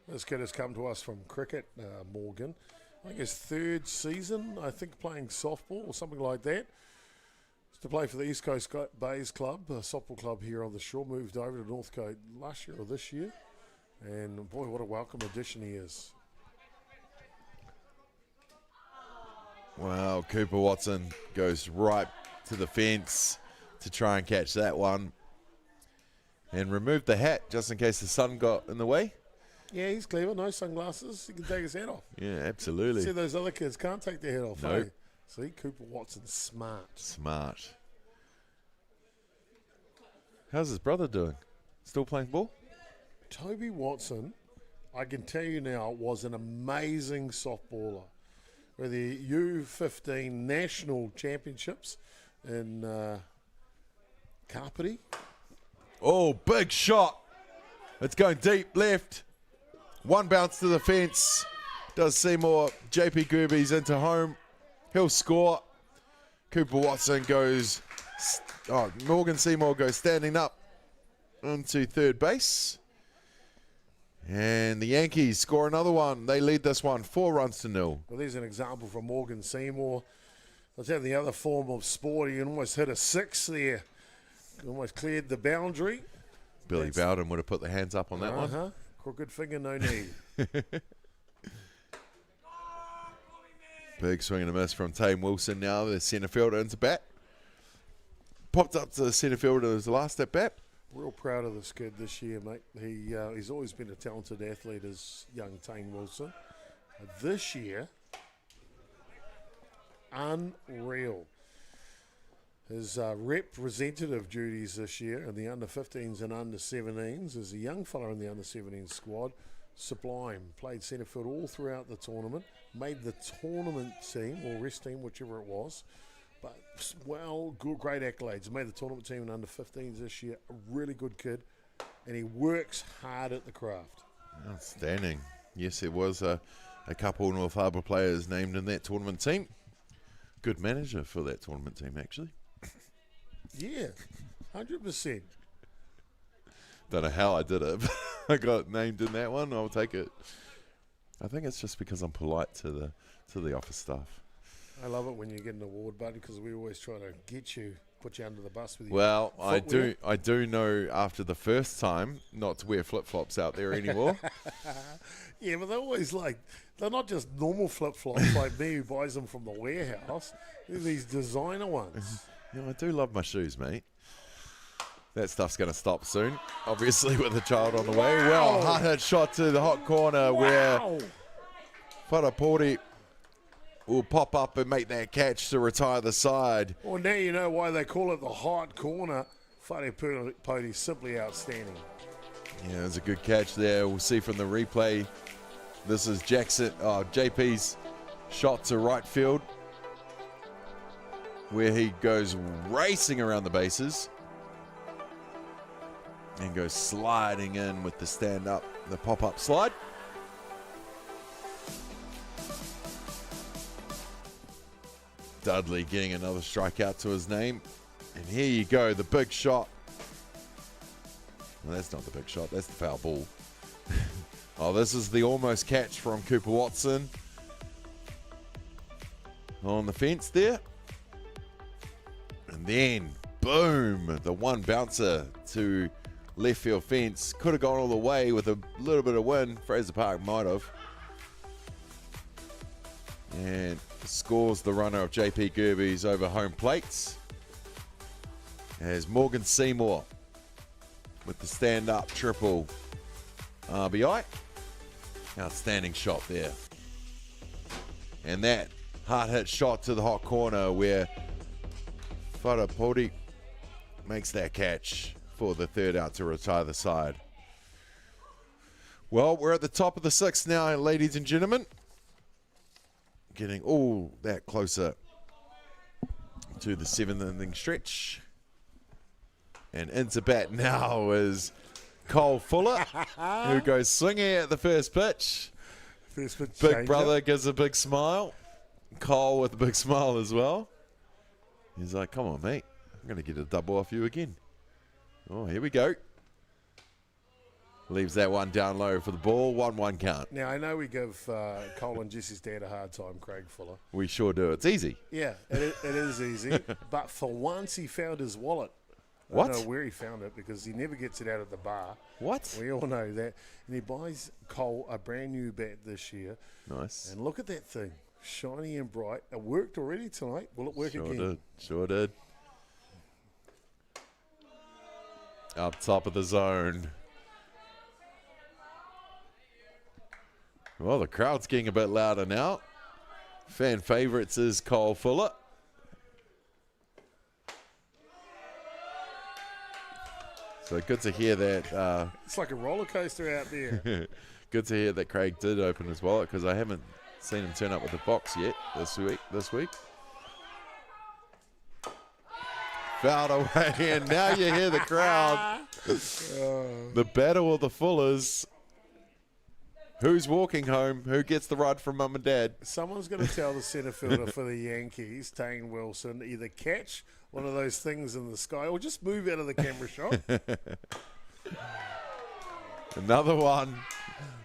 This kid has come to us from cricket, Morgan. I think his 3rd season, I think playing softball or something like that. It's to play for the East Coast Bays Club, a softball club here on the shore. Moved over to Northcote last year or this year. And boy, what a welcome addition he is. Wow, Cooper Watson goes right to the fence to try and catch that one. And removed the hat just in case the sun got in the way. Yeah, he's clever. No sunglasses. He can take his head off. Yeah, absolutely. See, those other kids can't take their head off. Nope. Eh? See, Cooper Watson's smart. Smart. How's his brother doing? Still playing ball? Toby Watson, I can tell you now, was an amazing softballer. With the U17 National Championships in Kapiti. Oh, big shot. It's going deep left. One bounce to the fence. Does Seymour. JP Gerbes into home. He'll score. Cooper Watson goes... Morgan Seymour goes standing up into third base. And the Yankees score another one. They lead this one 4-0. Well, there's an example from Morgan Seymour. Let's have the other form of sport. He almost hit a 6 there. Almost cleared the boundary. Billy Bowden would have put the hands up on that one. Crooked finger, no need. Big swing and a miss from Tame Wilson now. The centre fielder into bat. Popped up to the centre fielder as the last at bat. Real proud of this kid this year, mate. He's always been a talented athlete as young Tane Wilson. This year, unreal. His representative duties this year in the under-15s and under-17s as a young fella in the under-17 squad. Sublime. Played centre field all throughout the tournament. Made the tournament team, or rest team, whichever it was. But, well, good, great accolades. Made the tournament team in under-15s this year. A really good kid. And he works hard at the craft. Outstanding. Yes, there was a couple North Harbour players named in that tournament team. Good manager for that tournament team, actually. Yeah, 100%. Don't know how I did it, but I got named in that one. I'll take it. I think it's just because I'm polite to the office staff. I love it when you get an award, buddy, because we always try to get you, put you under the bus with you. Well, I do know after the first time not to wear flip-flops out there anymore. Yeah, but they're always they're not just normal flip-flops like me who buys them from the warehouse. They're these designer ones. I do love my shoes, mate. That stuff's going to stop soon, obviously, with the child on the way. Well, hard hit shot to the hot corner where Wharapori will pop up and make that catch to retire the side. Well, now you know why they call it the hot corner. Wharapori simply outstanding. Yeah, it was a good catch there. We'll see from the replay. This is JP's shot to right field, where he goes racing around the bases and goes sliding in with the stand-up, the pop-up slide. Dudley getting another strikeout to his name. And here you go, the big shot. Well, that's not the big shot, that's the foul ball. This is the almost catch from Cooper Watson. On the fence there. And then, boom, the one bouncer to left field fence. Could have gone all the way with a little bit of wind. Fraser Park might have. And scores the runner of JP Gerbes over home plates. As Morgan Seymour with the stand-up triple RBI. Outstanding shot there. And that hard hit shot to the hot corner where Wharapori makes that catch for the third out to retire the side. Well, we're at the top of the sixth now, ladies and gentlemen. Getting all that closer to the seventh inning stretch. And into bat now is Cole Fuller, who goes swinging at the first pitch. Big brother gives a big smile. Cole with a big smile as well. He's like, come on, mate. I'm going to get a double off you again. Oh, here we go. Leaves that one down low for the ball. 1-1 count. Now, I know we give Cole and Jesse's dad a hard time, Craig Fuller. We sure do. It's easy. Yeah, it is easy. But for once, he found his wallet. What? I don't know where he found it because he never gets it out of the bar. What? We all know that. And he buys Cole a brand new bat this year. Nice. And look at that thing. Shiny and bright. It worked already tonight. Will it work again? Sure did. Up top of the zone. Well, the crowd's getting a bit louder now. Fan favourites is Cole Fuller. So good to hear that. It's like a roller coaster out there. Good to hear that Craig did open his wallet, because I haven't seen him turn up with a box yet this week. Fouled away, and now you hear the crowd. The battle of the Fullers. Who's walking home? Who gets the ride from mum and dad? Someone's going to tell the centre fielder for the Yankees, Tane Wilson, either catch one of those things in the sky or just move out of the camera shot. Another one.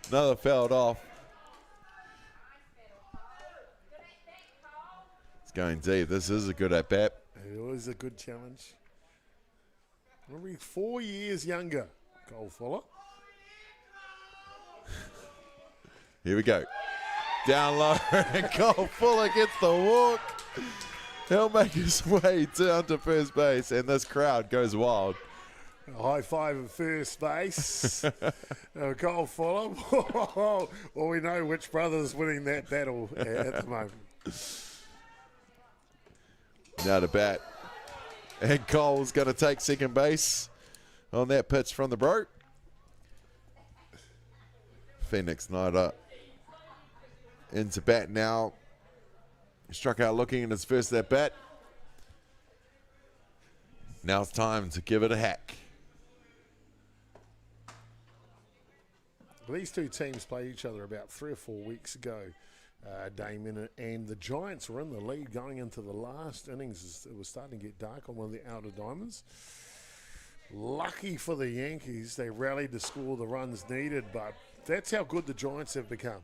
Another fouled off. It's going deep. This is a good at-bat. It was a good challenge. Remember, he's 4 years younger, Cole Fuller. Here we go. Down low, and Cole Fuller gets the walk. He'll make his way down to first base, and this crowd goes wild. A high five at first base. Cole Fuller. Well, we know which brother's winning that battle at the moment. Now to bat. And Cole's going to take second base on that pitch from the bro. Phoenix Snyder into bat now. Struck out looking in his first at bat. Now it's time to give it a hack. Well, these two teams played each other about 3 or 4 weeks ago, Damien, and the Giants were in the lead going into the last innings. It was starting to get dark on one of the outer diamonds. Lucky for the Yankees, they rallied to score the runs needed, but that's how good the Giants have become.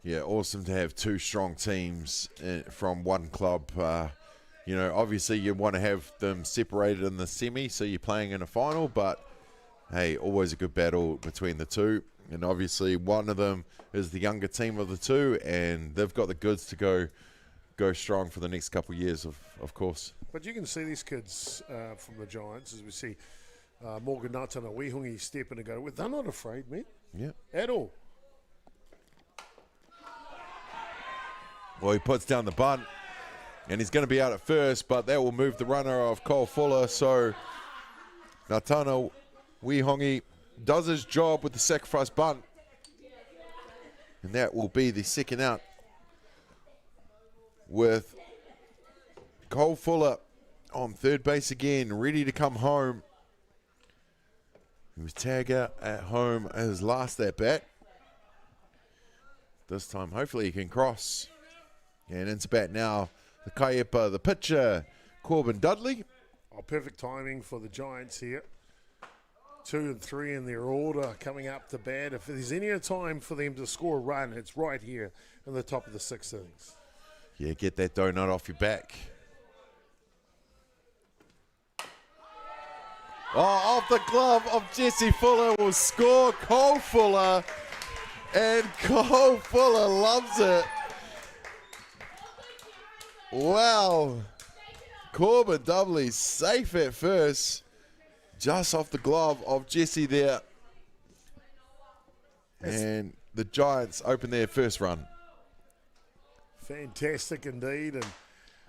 Yeah, awesome to have two strong teams from one club. Obviously you want to have them separated in the semi, so you're playing in a final, but hey, always a good battle between the two. And obviously one of them is the younger team of the two, and they've got the goods to go strong for the next couple of years, of course. But you can see these kids from the Giants, as we see Morgan Nutt and Awihungi step in and go, they're not afraid, man. Yeah. At all. Well, he puts down the bunt, and he's going to be out at first, but that will move the runner of Cole Fuller. So Natana Wihongi does his job with the sacrifice bunt, and that will be the second out, with Cole Fuller on third base again, ready to come home. He was tagged out at home his last at bat. This time, hopefully, he can cross. And into bat now, the Kaiepa, the pitcher, Corbin Dudley. Oh, perfect timing for the Giants here. 2 and 3 in their order coming up to bat. If there's any time for them to score a run, it's right here in the top of the 6th innings. Yeah, get that donut off your back. Oh, off the glove of Jesse Fuller will score Cole Fuller. And Cole Fuller loves it. Wow. Corbin Dudley safe at first. Just off the glove of Jesse there. And the Giants open their first run. Fantastic indeed. And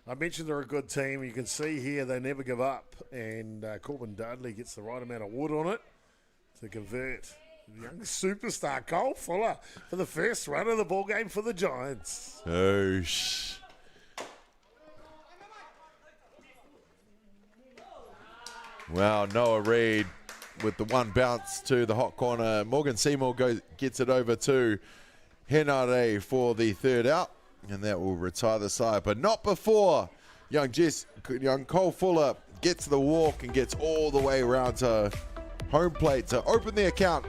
I mentioned they're a good team. You can see here they never give up. And Corbin Dudley gets the right amount of wood on it to convert the young superstar Cole Fuller for the first run of the ball game for the Giants. Oh, shh. Wow, Noah Reid with the one bounce to the hot corner. Morgan Seymour gets it over to Henare for the third out, and that will retire the side, but not before young Cole Fuller gets the walk and gets all the way around to home plate to open the account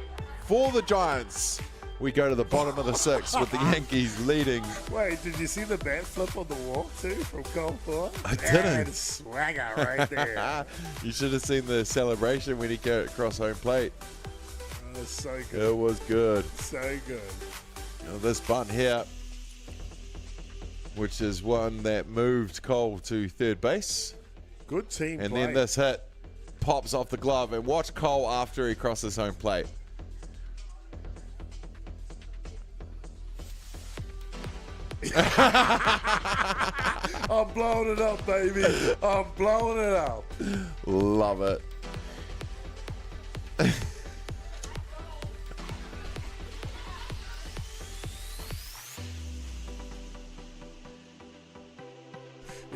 for the Giants. We go to the bottom of the 6th with the Yankees leading. Wait, did you see the bat flip on the walk too from Cole Fuller? I didn't. And swagger right there. You should have seen the celebration when he got across home plate. It was so good. It was good. So good. Now this bunt here, which is one that moved Cole to third base. Good team and play. Then this hit pops off the glove, and watch Cole after he crosses home plate. I'm blowing it up, baby. I'm blowing it up. Love it. The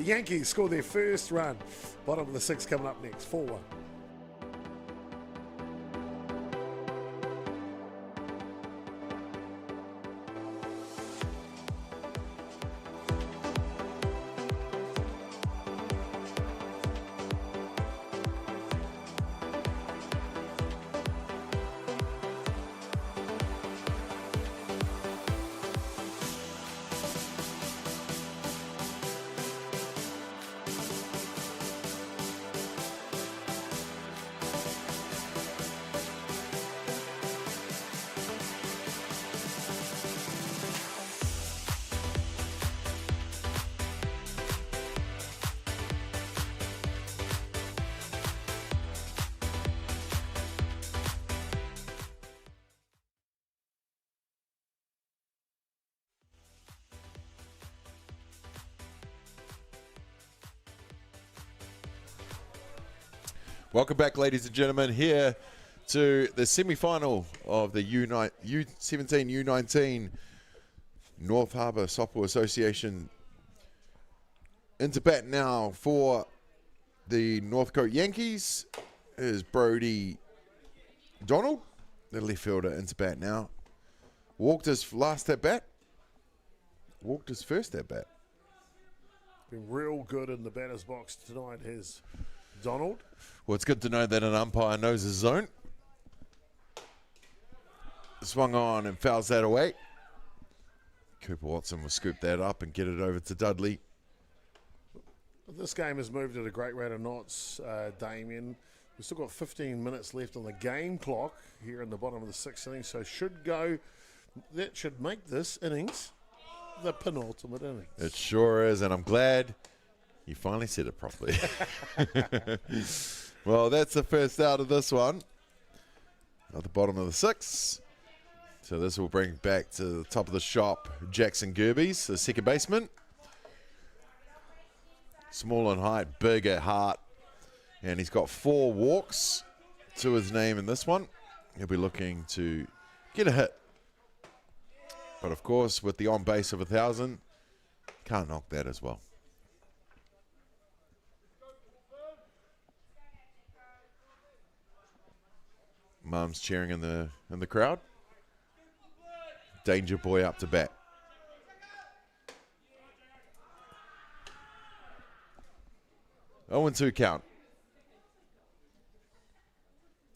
Yankees score their first run. Bottom of the 6 coming up next, 4-1. Welcome back, ladies and gentlemen, here to the semi-final of the U17, U19 North Harbour Softball Association. Into bat now for the Northcote Yankees is Brody Donald, the left fielder, into bat now. Walked his last at bat. Walked his first at bat. Been real good in the batter's box tonight, has Donald. Well, it's good to know that an umpire knows his zone. Swung on and fouls that away. Cooper Watson will scoop that up and get it over to Dudley. This game has moved at a great rate of knots, Damien. We've still got 15 minutes left on the game clock here in the bottom of the 6th inning, so that should make this innings the penultimate innings. It sure is, and I'm glad you finally said it properly. Well, that's the first out of this one. At the bottom of the 6th. So this will bring back to the top of the shop Jason.chopper, the second baseman. Small in height, big at heart. And he's got 4 walks to his name in this one. He'll be looking to get a hit. But of course, with the on base of 1,000, can't knock that as well. Mum's cheering in the crowd. Danger boy up to bat. Oh, 0-2 count.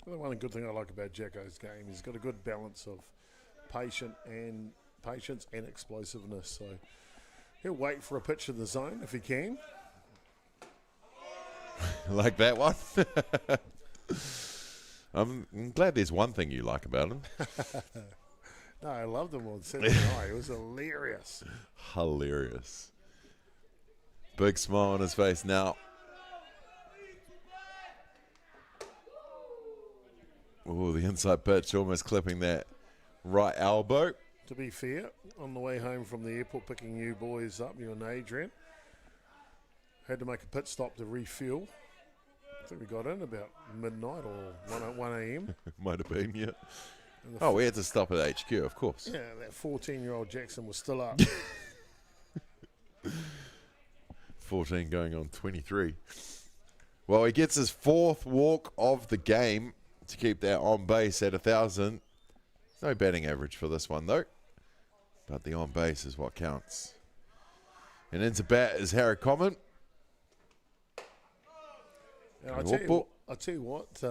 The one good thing I like about Jacko's game, he's got a good balance of patience and explosiveness. So he'll wait for a pitch in the zone if he can. Like that one. I'm glad there's one thing you like about him. No, I loved him on Saturday night. It was hilarious. Hilarious. Big smile on his face now. Oh, the inside pitch almost clipping that right elbow. To be fair, on the way home from the airport, picking you boys up, you and Adrian, had to make a pit stop to refuel. I think we got in about midnight or 1 a.m. Might have been, yeah. Oh, we had to stop at HQ, of course. Yeah, that 14-year-old Jackson was still up. 14 going on 23. Well, he gets his 4th walk of the game to keep that on base at 1,000. No batting average for this one, though. But the on base is what counts. And into bat is Harry Common. I'll tell you what,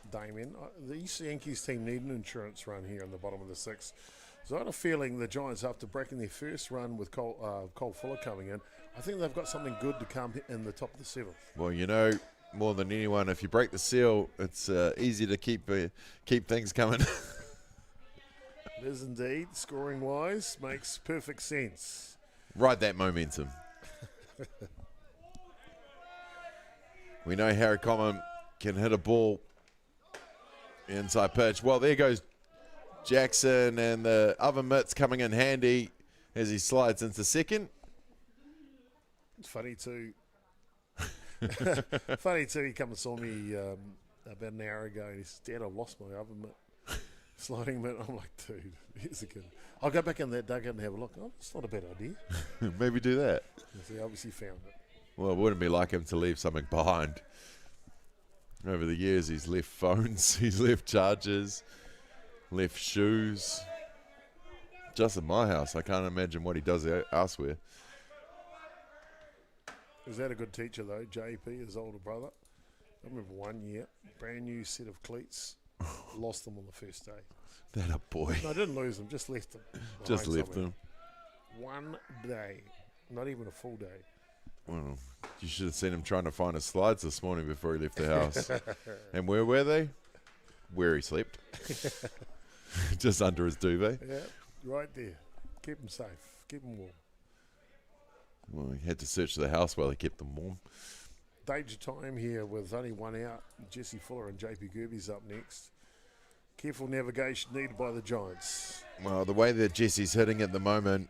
Damien, the East Yankees team need an insurance run here in the bottom of the 6th. So I had a feeling the Giants, after breaking their first run with Cole Fuller coming in, I think they've got something good to come in the top of the 7th. Well, you know, more than anyone, if you break the seal, it's easy to keep things coming. It is indeed. Scoring-wise, makes perfect sense. Ride that momentum. We know Harry Common can hit a ball inside pitch. Well, there goes Jackson, and the other mitts coming in handy as he slides into second. It's funny too. Funny too, he come and saw me about an hour ago, and he says, Dad, I've lost my oven mitt. Sliding mitt. I'm like, dude, here's a kid. I'll go back in that dugout and have a look. Oh, it's not a bad idea. Maybe do that. So he obviously found it. Well, it wouldn't be like him to leave something behind. Over the years, he's left phones, he's left chargers, left shoes. Just in my house, I can't imagine what he does elsewhere. Was that a good teacher, though? JP, his older brother. I remember one year, brand new set of cleats, lost them on the first day. That a boy. No, I didn't lose them, just left them. Just left them. One day, not even a full day. Well, you should have seen him trying to find his slides this morning before he left the house. And where were they? Where he slept. Just under his duvet. Yeah, right there. Keep him safe. Keep him warm. Well, he had to search the house while he kept them warm. Danger time here with only one out. Jesse Fuller and JP Gerbes up next. Careful navigation needed by the Giants. Well, the way that Jesse's hitting at the moment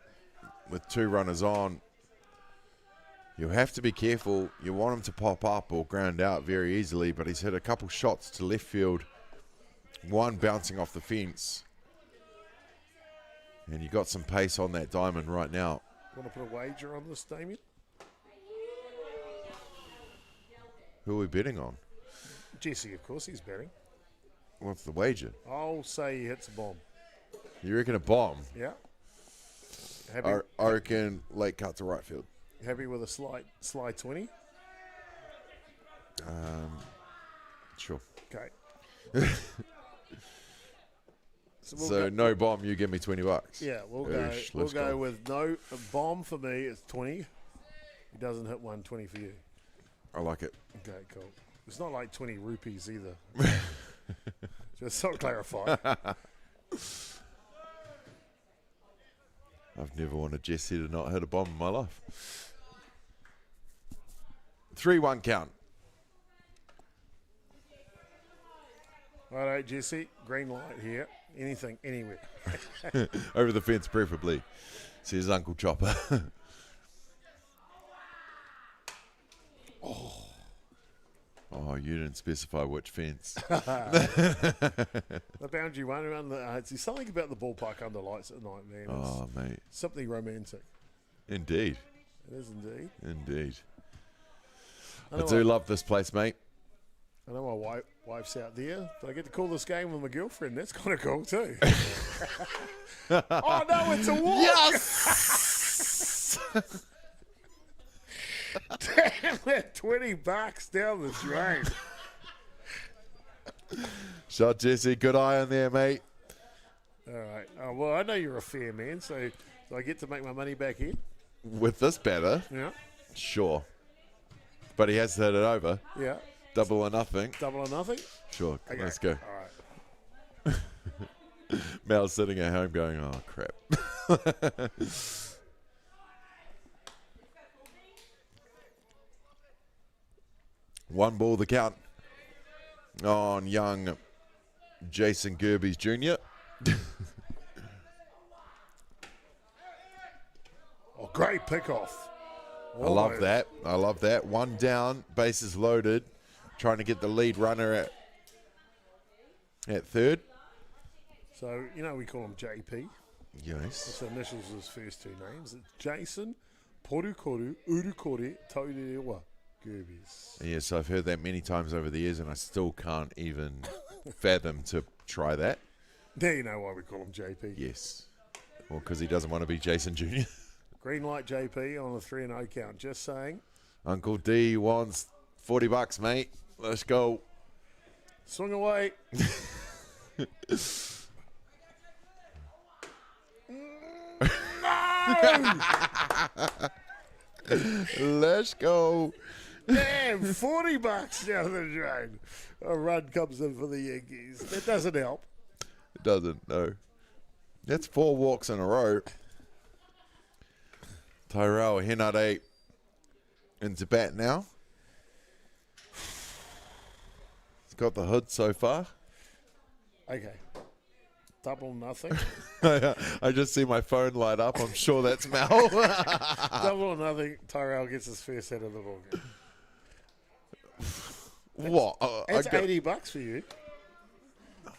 with 2 runners on, you have to be careful. You want him to pop up or ground out very easily, but he's hit a couple shots to left field, one bouncing off the fence. And you got some pace on that diamond right now. Want to put a wager on this, Damien? Who are we betting on? Jesse, of course, he's betting. What's the wager? I'll say he hits a bomb. You reckon a bomb? Yeah. Happy, I reckon late cut to right field. happy with a slide 20? Sure. Okay. So no bomb, you give me $20. Yeah, we'll Let's go with no a bomb for me. It's 20. He doesn't hit 120 for you. I like it. Okay, cool. It's not like 20 rupees either. Just to clarify. I've never wanted Jesse to not hit a bomb in my life. 3-1 count. Righto, Jesse. Green light here. Anything, anywhere. Over the fence, preferably, says Uncle Chopper. Oh, you didn't specify which fence. The boundary one around the. See, something about the ballpark under lights at night, man. Oh, mate. Something romantic. Indeed. It is indeed. Indeed. I I do love this place, mate. I know my wife's out there, but I get to call this game with my girlfriend. That's kind of cool too. Oh no, it's a walk! Yes! Damn that, $20 down the drain. Shot, Jesse. Good eye on there, mate. All right. Well, I know you're a fair man, so do I get to make my money back here? With this batter, Yeah. sure. But he has to hit it over. Yeah. Double or nothing. Double or nothing? Sure. Okay. Let's go. All right. Mel's sitting at home going, oh, crap. One ball the count on young Jason Gerbes Jr. Oh, great pickoff. I love that. I love that. One down, bases loaded, trying to get the lead runner at third. So, you know, we call him JP. Yes. That's the initials of his first two names. It's Jason Porukoru Urukore Taurewa Gerbes. Yes, I've heard that many times over the years, and I still can't even fathom to try that. Now you know why we call him JP. Yes. Well, because he doesn't want to be Jason Jr. Green light JP on a 3-0 count. Just saying. Uncle D wants $40, mate. Let's go. Swing away. Let's go. Damn, $40 down the drain. A run comes in for the Yankees. That doesn't help. It doesn't, no. That's 4 walks in a row. Tyrell Henare into bat now. He's got the hood so far. Okay. Double nothing. I just see my phone light up. I'm sure that's Mal. Double or nothing. Tyrell gets his first hit of the ball game. What? That's $80 for you.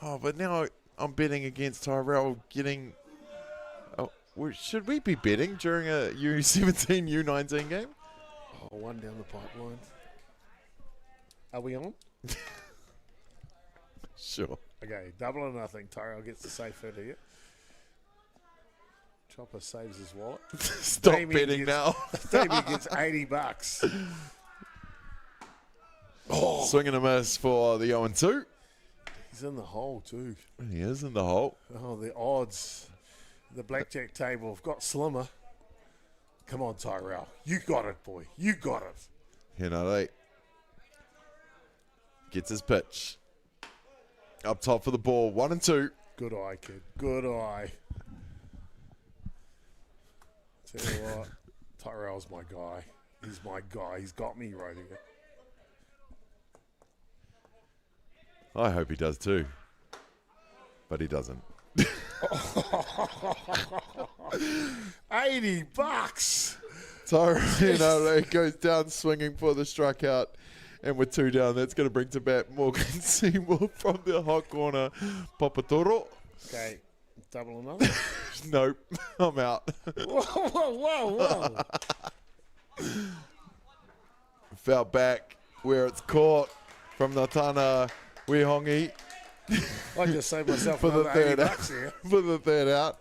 Oh, but now I'm betting against Tyrell getting... should we be betting during a U17, U19 game? Oh, one down the pipeline. Are we on? Sure. Okay, double or nothing. Tyrell gets the safe hit here. Chopper saves his wallet. Stop betting now. Damien gets $80. Oh. Swing and a miss for the 0-2. He's in the hole too. He is in the hole. Oh, the odds. The blackjack table have got slimmer. Come on, Tyrell. You got it, boy. You got it. Henare gets his pitch. Up top for the ball. 1 and 2. Good eye, kid. Good eye. Tell you what, Tyrell's my guy. He's my guy. He's got me right here. I hope he does too. But he doesn't. $80. Tyrell goes down swinging for the strikeout. And with 2 down, that's going to bring to bat Morgan Seymour from the hot corner. Papatoro. Okay, double another. Nope, I'm out. Whoa. Foul back where it's caught from Natana Wehongi. I just saved myself for the third out. Here. For the third out.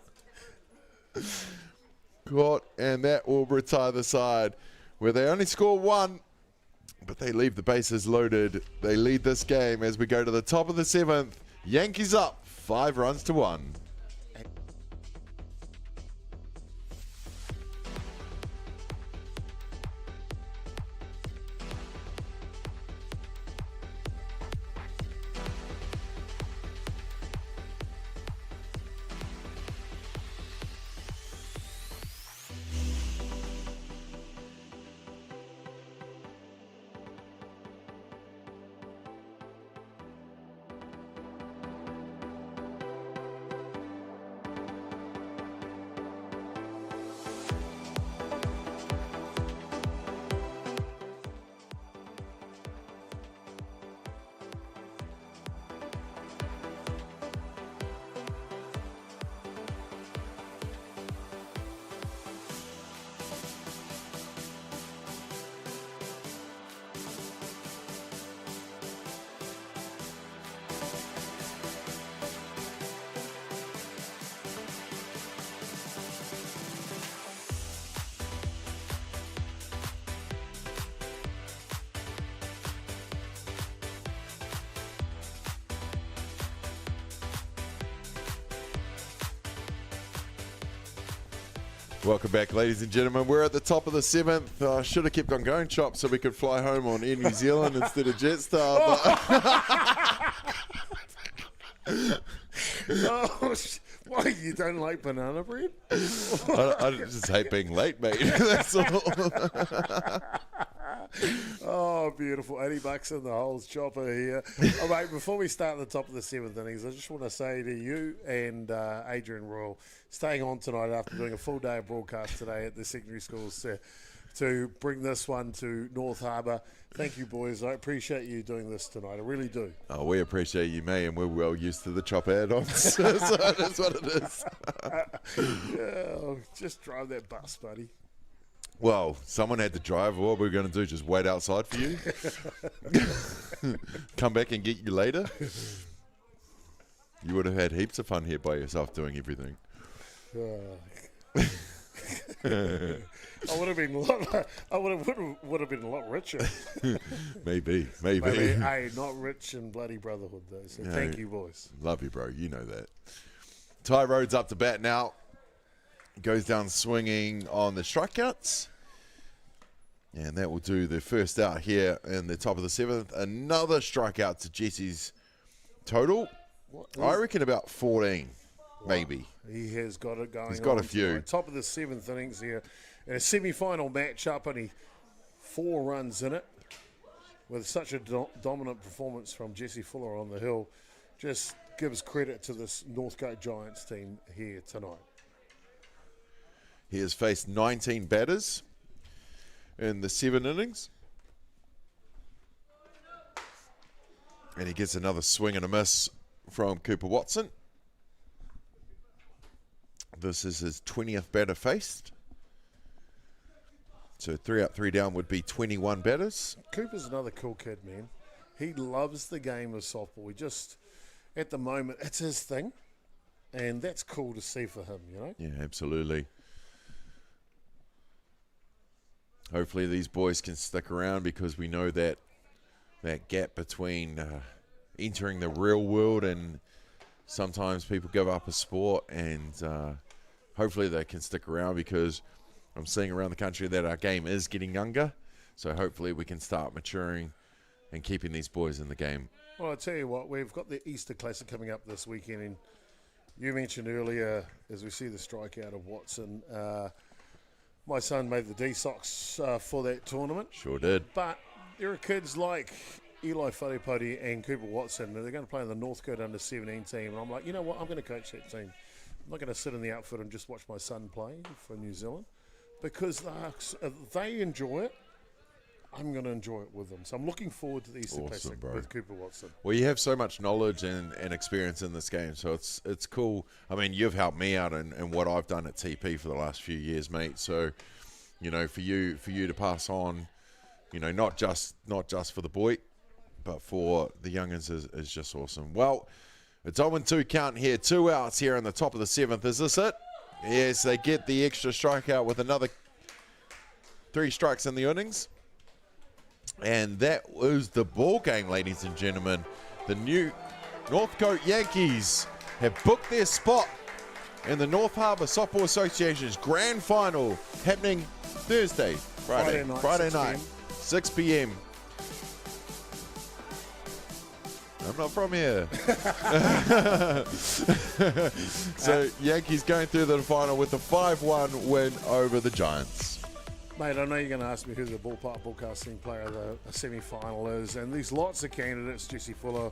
Caught, and that will retire the side where they only score 1. But they leave the bases loaded. They lead this game as we go to the top of the 7th. Yankees up 5 runs to 1. Welcome back, ladies and gentlemen. We're at the top of the 7th. Should have kept on going, Chop, so we could fly home on Air New Zealand instead of Jetstar. Why, you don't like banana bread? I just hate being late, mate. That's all. Oh, beautiful. $80 in the holes, Chopper here. Oh, mate, before we start the top of the 7th innings, I just want to say to you and Adrian Royal, staying on tonight after doing a full day of broadcast today at the secondary schools to bring this one to North Harbour. Thank you, boys. I appreciate you doing this tonight. I really do. Oh, we appreciate you, mate, and we're well used to the Chopper add-ons. So that's what it is. Yeah, just drive that bus, buddy. Well, someone had to drive. What we're going to do, just wait outside for you? Come back and get you later? You would have had heaps of fun here by yourself doing everything. I would have been a lot richer. Maybe. Hey, not rich in bloody brotherhood though. So no, thank you, boys. Love you, bro. You know that. Ty Rhodes up to bat now. Goes down swinging on the strikeouts. And that will do the first out here in the top of the 7th. Another strikeout to Jesse's total. I reckon about 14, maybe. He has got it going. He's got a few. Tonight. Top of the 7th innings here. In a semi-final matchup, only 4 runs in it. With such a dominant performance from Jesse Fuller on the hill. Just gives credit to this Northcote Giants team here tonight. He has faced 19 batters in the 7 innings. And he gets another swing and a miss from Cooper Watson. This is his 20th batter faced. So 3 out, 3 down would be 21 batters. Cooper's another cool kid, man. He loves the game of softball. He just, at the moment, it's his thing. And that's cool to see for him, you know? Yeah, absolutely. Hopefully these boys can stick around, because we know that gap between entering the real world and sometimes people give up a sport, and hopefully they can stick around, because I'm seeing around the country that our game is getting younger. So hopefully we can start maturing and keeping these boys in the game. Well, I'll tell you what, we've got the Easter Classic coming up this weekend, and you mentioned earlier, as we see the strikeout of Watson, my son made the D-Sox for that tournament. Sure did. But there are kids like Eli Wharepoti and Cooper Watson, they're going to play in the Northcote under-17 team, and I'm like, you know what, I'm going to coach that team. I'm not going to sit in the outfield and just watch my son play for New Zealand, because if they enjoy it, I'm going to enjoy it with them. So I'm looking forward to the Easter Classic with Cooper Watson. Well, you have so much knowledge and experience in this game, so it's cool. I mean, you've helped me out in what I've done at TP for the last few years, mate. So, you know, for you to pass on, you know, not just for the boy, but for the youngins is just awesome. Well, it's 0-2 count here, 2 outs here in the top of the 7th. Is this it? Yes, they get the extra strikeout with another 3 strikes in the innings. And that was the ball game, ladies and gentlemen. The new Northcote Yankees have booked their spot in the North Harbour Softball Association's grand final, happening Friday night, 6 p.m. I'm not from here. So Yankees going through the final with a 5-1 win over the Giants. Mate, I know you're going to ask me who the Ballpark Broadcasting player of the semi-final is, and there's lots of candidates. Jesse Fuller,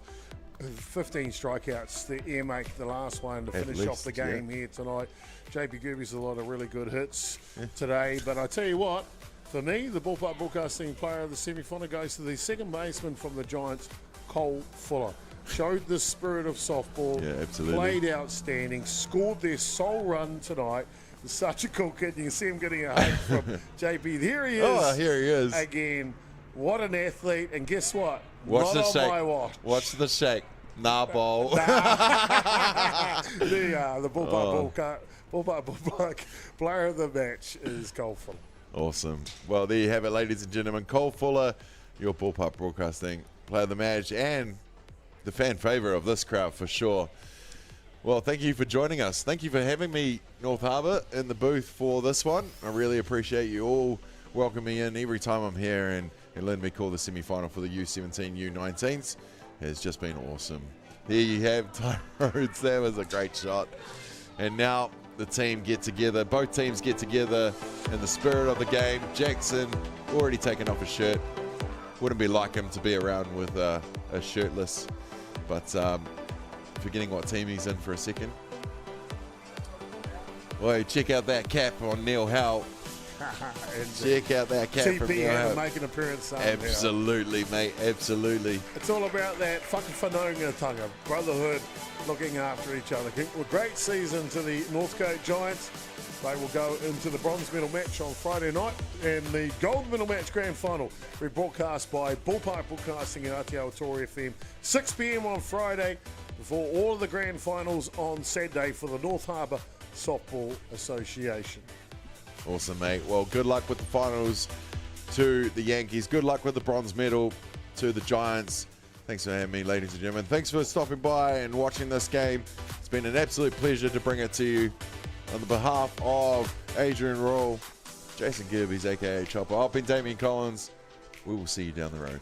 15 strikeouts, the earmake, the last one to finish off the game here tonight. JP a lot of really good hits today, but I tell you what, for me, the Ballpark Broadcasting player of the semi-final goes to the second baseman from the Giants, Cole Fuller. Showed the spirit of softball, played outstanding, scored their sole run tonight. Such a cool kid. You can see him getting a hug from JP. Here he is. Oh, here he is. Again, what an athlete. And guess what? Watch Not the on shake. my watch. Watch the shake. Nah, ball. The Ballpark player of the match is Cole Fuller. Awesome. Well, there you have it, ladies and gentlemen. Cole Fuller, your Ballpark Broadcasting player of the match and the fan favourite of this crowd for sure. Well, thank you for joining us. Thank you for having me, North Harbour, in the booth for this one. I really appreciate you all welcoming me in every time I'm here and letting me call the semi-final for the U17 U19s. It's just been awesome. There you have Ty Rhodes. That was a great shot. And now the team get together. Both teams get together in the spirit of the game. Jackson already taken off his shirt. Wouldn't be like him to be around with a shirtless. But forgetting what team he's in for a second. Well, check out that cap on Neil Howe. Check out that cap from Neil Howe. TP make an appearance. Absolutely, mate. Absolutely. It's all about that whakawhanaungatanga, brotherhood, looking after each other. Well, great season to the Northcote Giants. They will go into the bronze medal match on Friday night, and the gold medal match grand final will be broadcast by Ballpark Broadcasting and Atiawa Toa FM, 6 p.m. on Friday, before all of the grand finals on Saturday for the North Harbour Softball Association. Awesome, mate. Well, good luck with the finals to the Yankees. Good luck with the bronze medal to the Giants. Thanks for having me, ladies and gentlemen. Thanks for stopping by and watching this game. It's been an absolute pleasure to bring it to you. On the behalf of Adrian Roll, Jason.chopper, aka Chopper, I've been Damien Collins. We will see you down the road.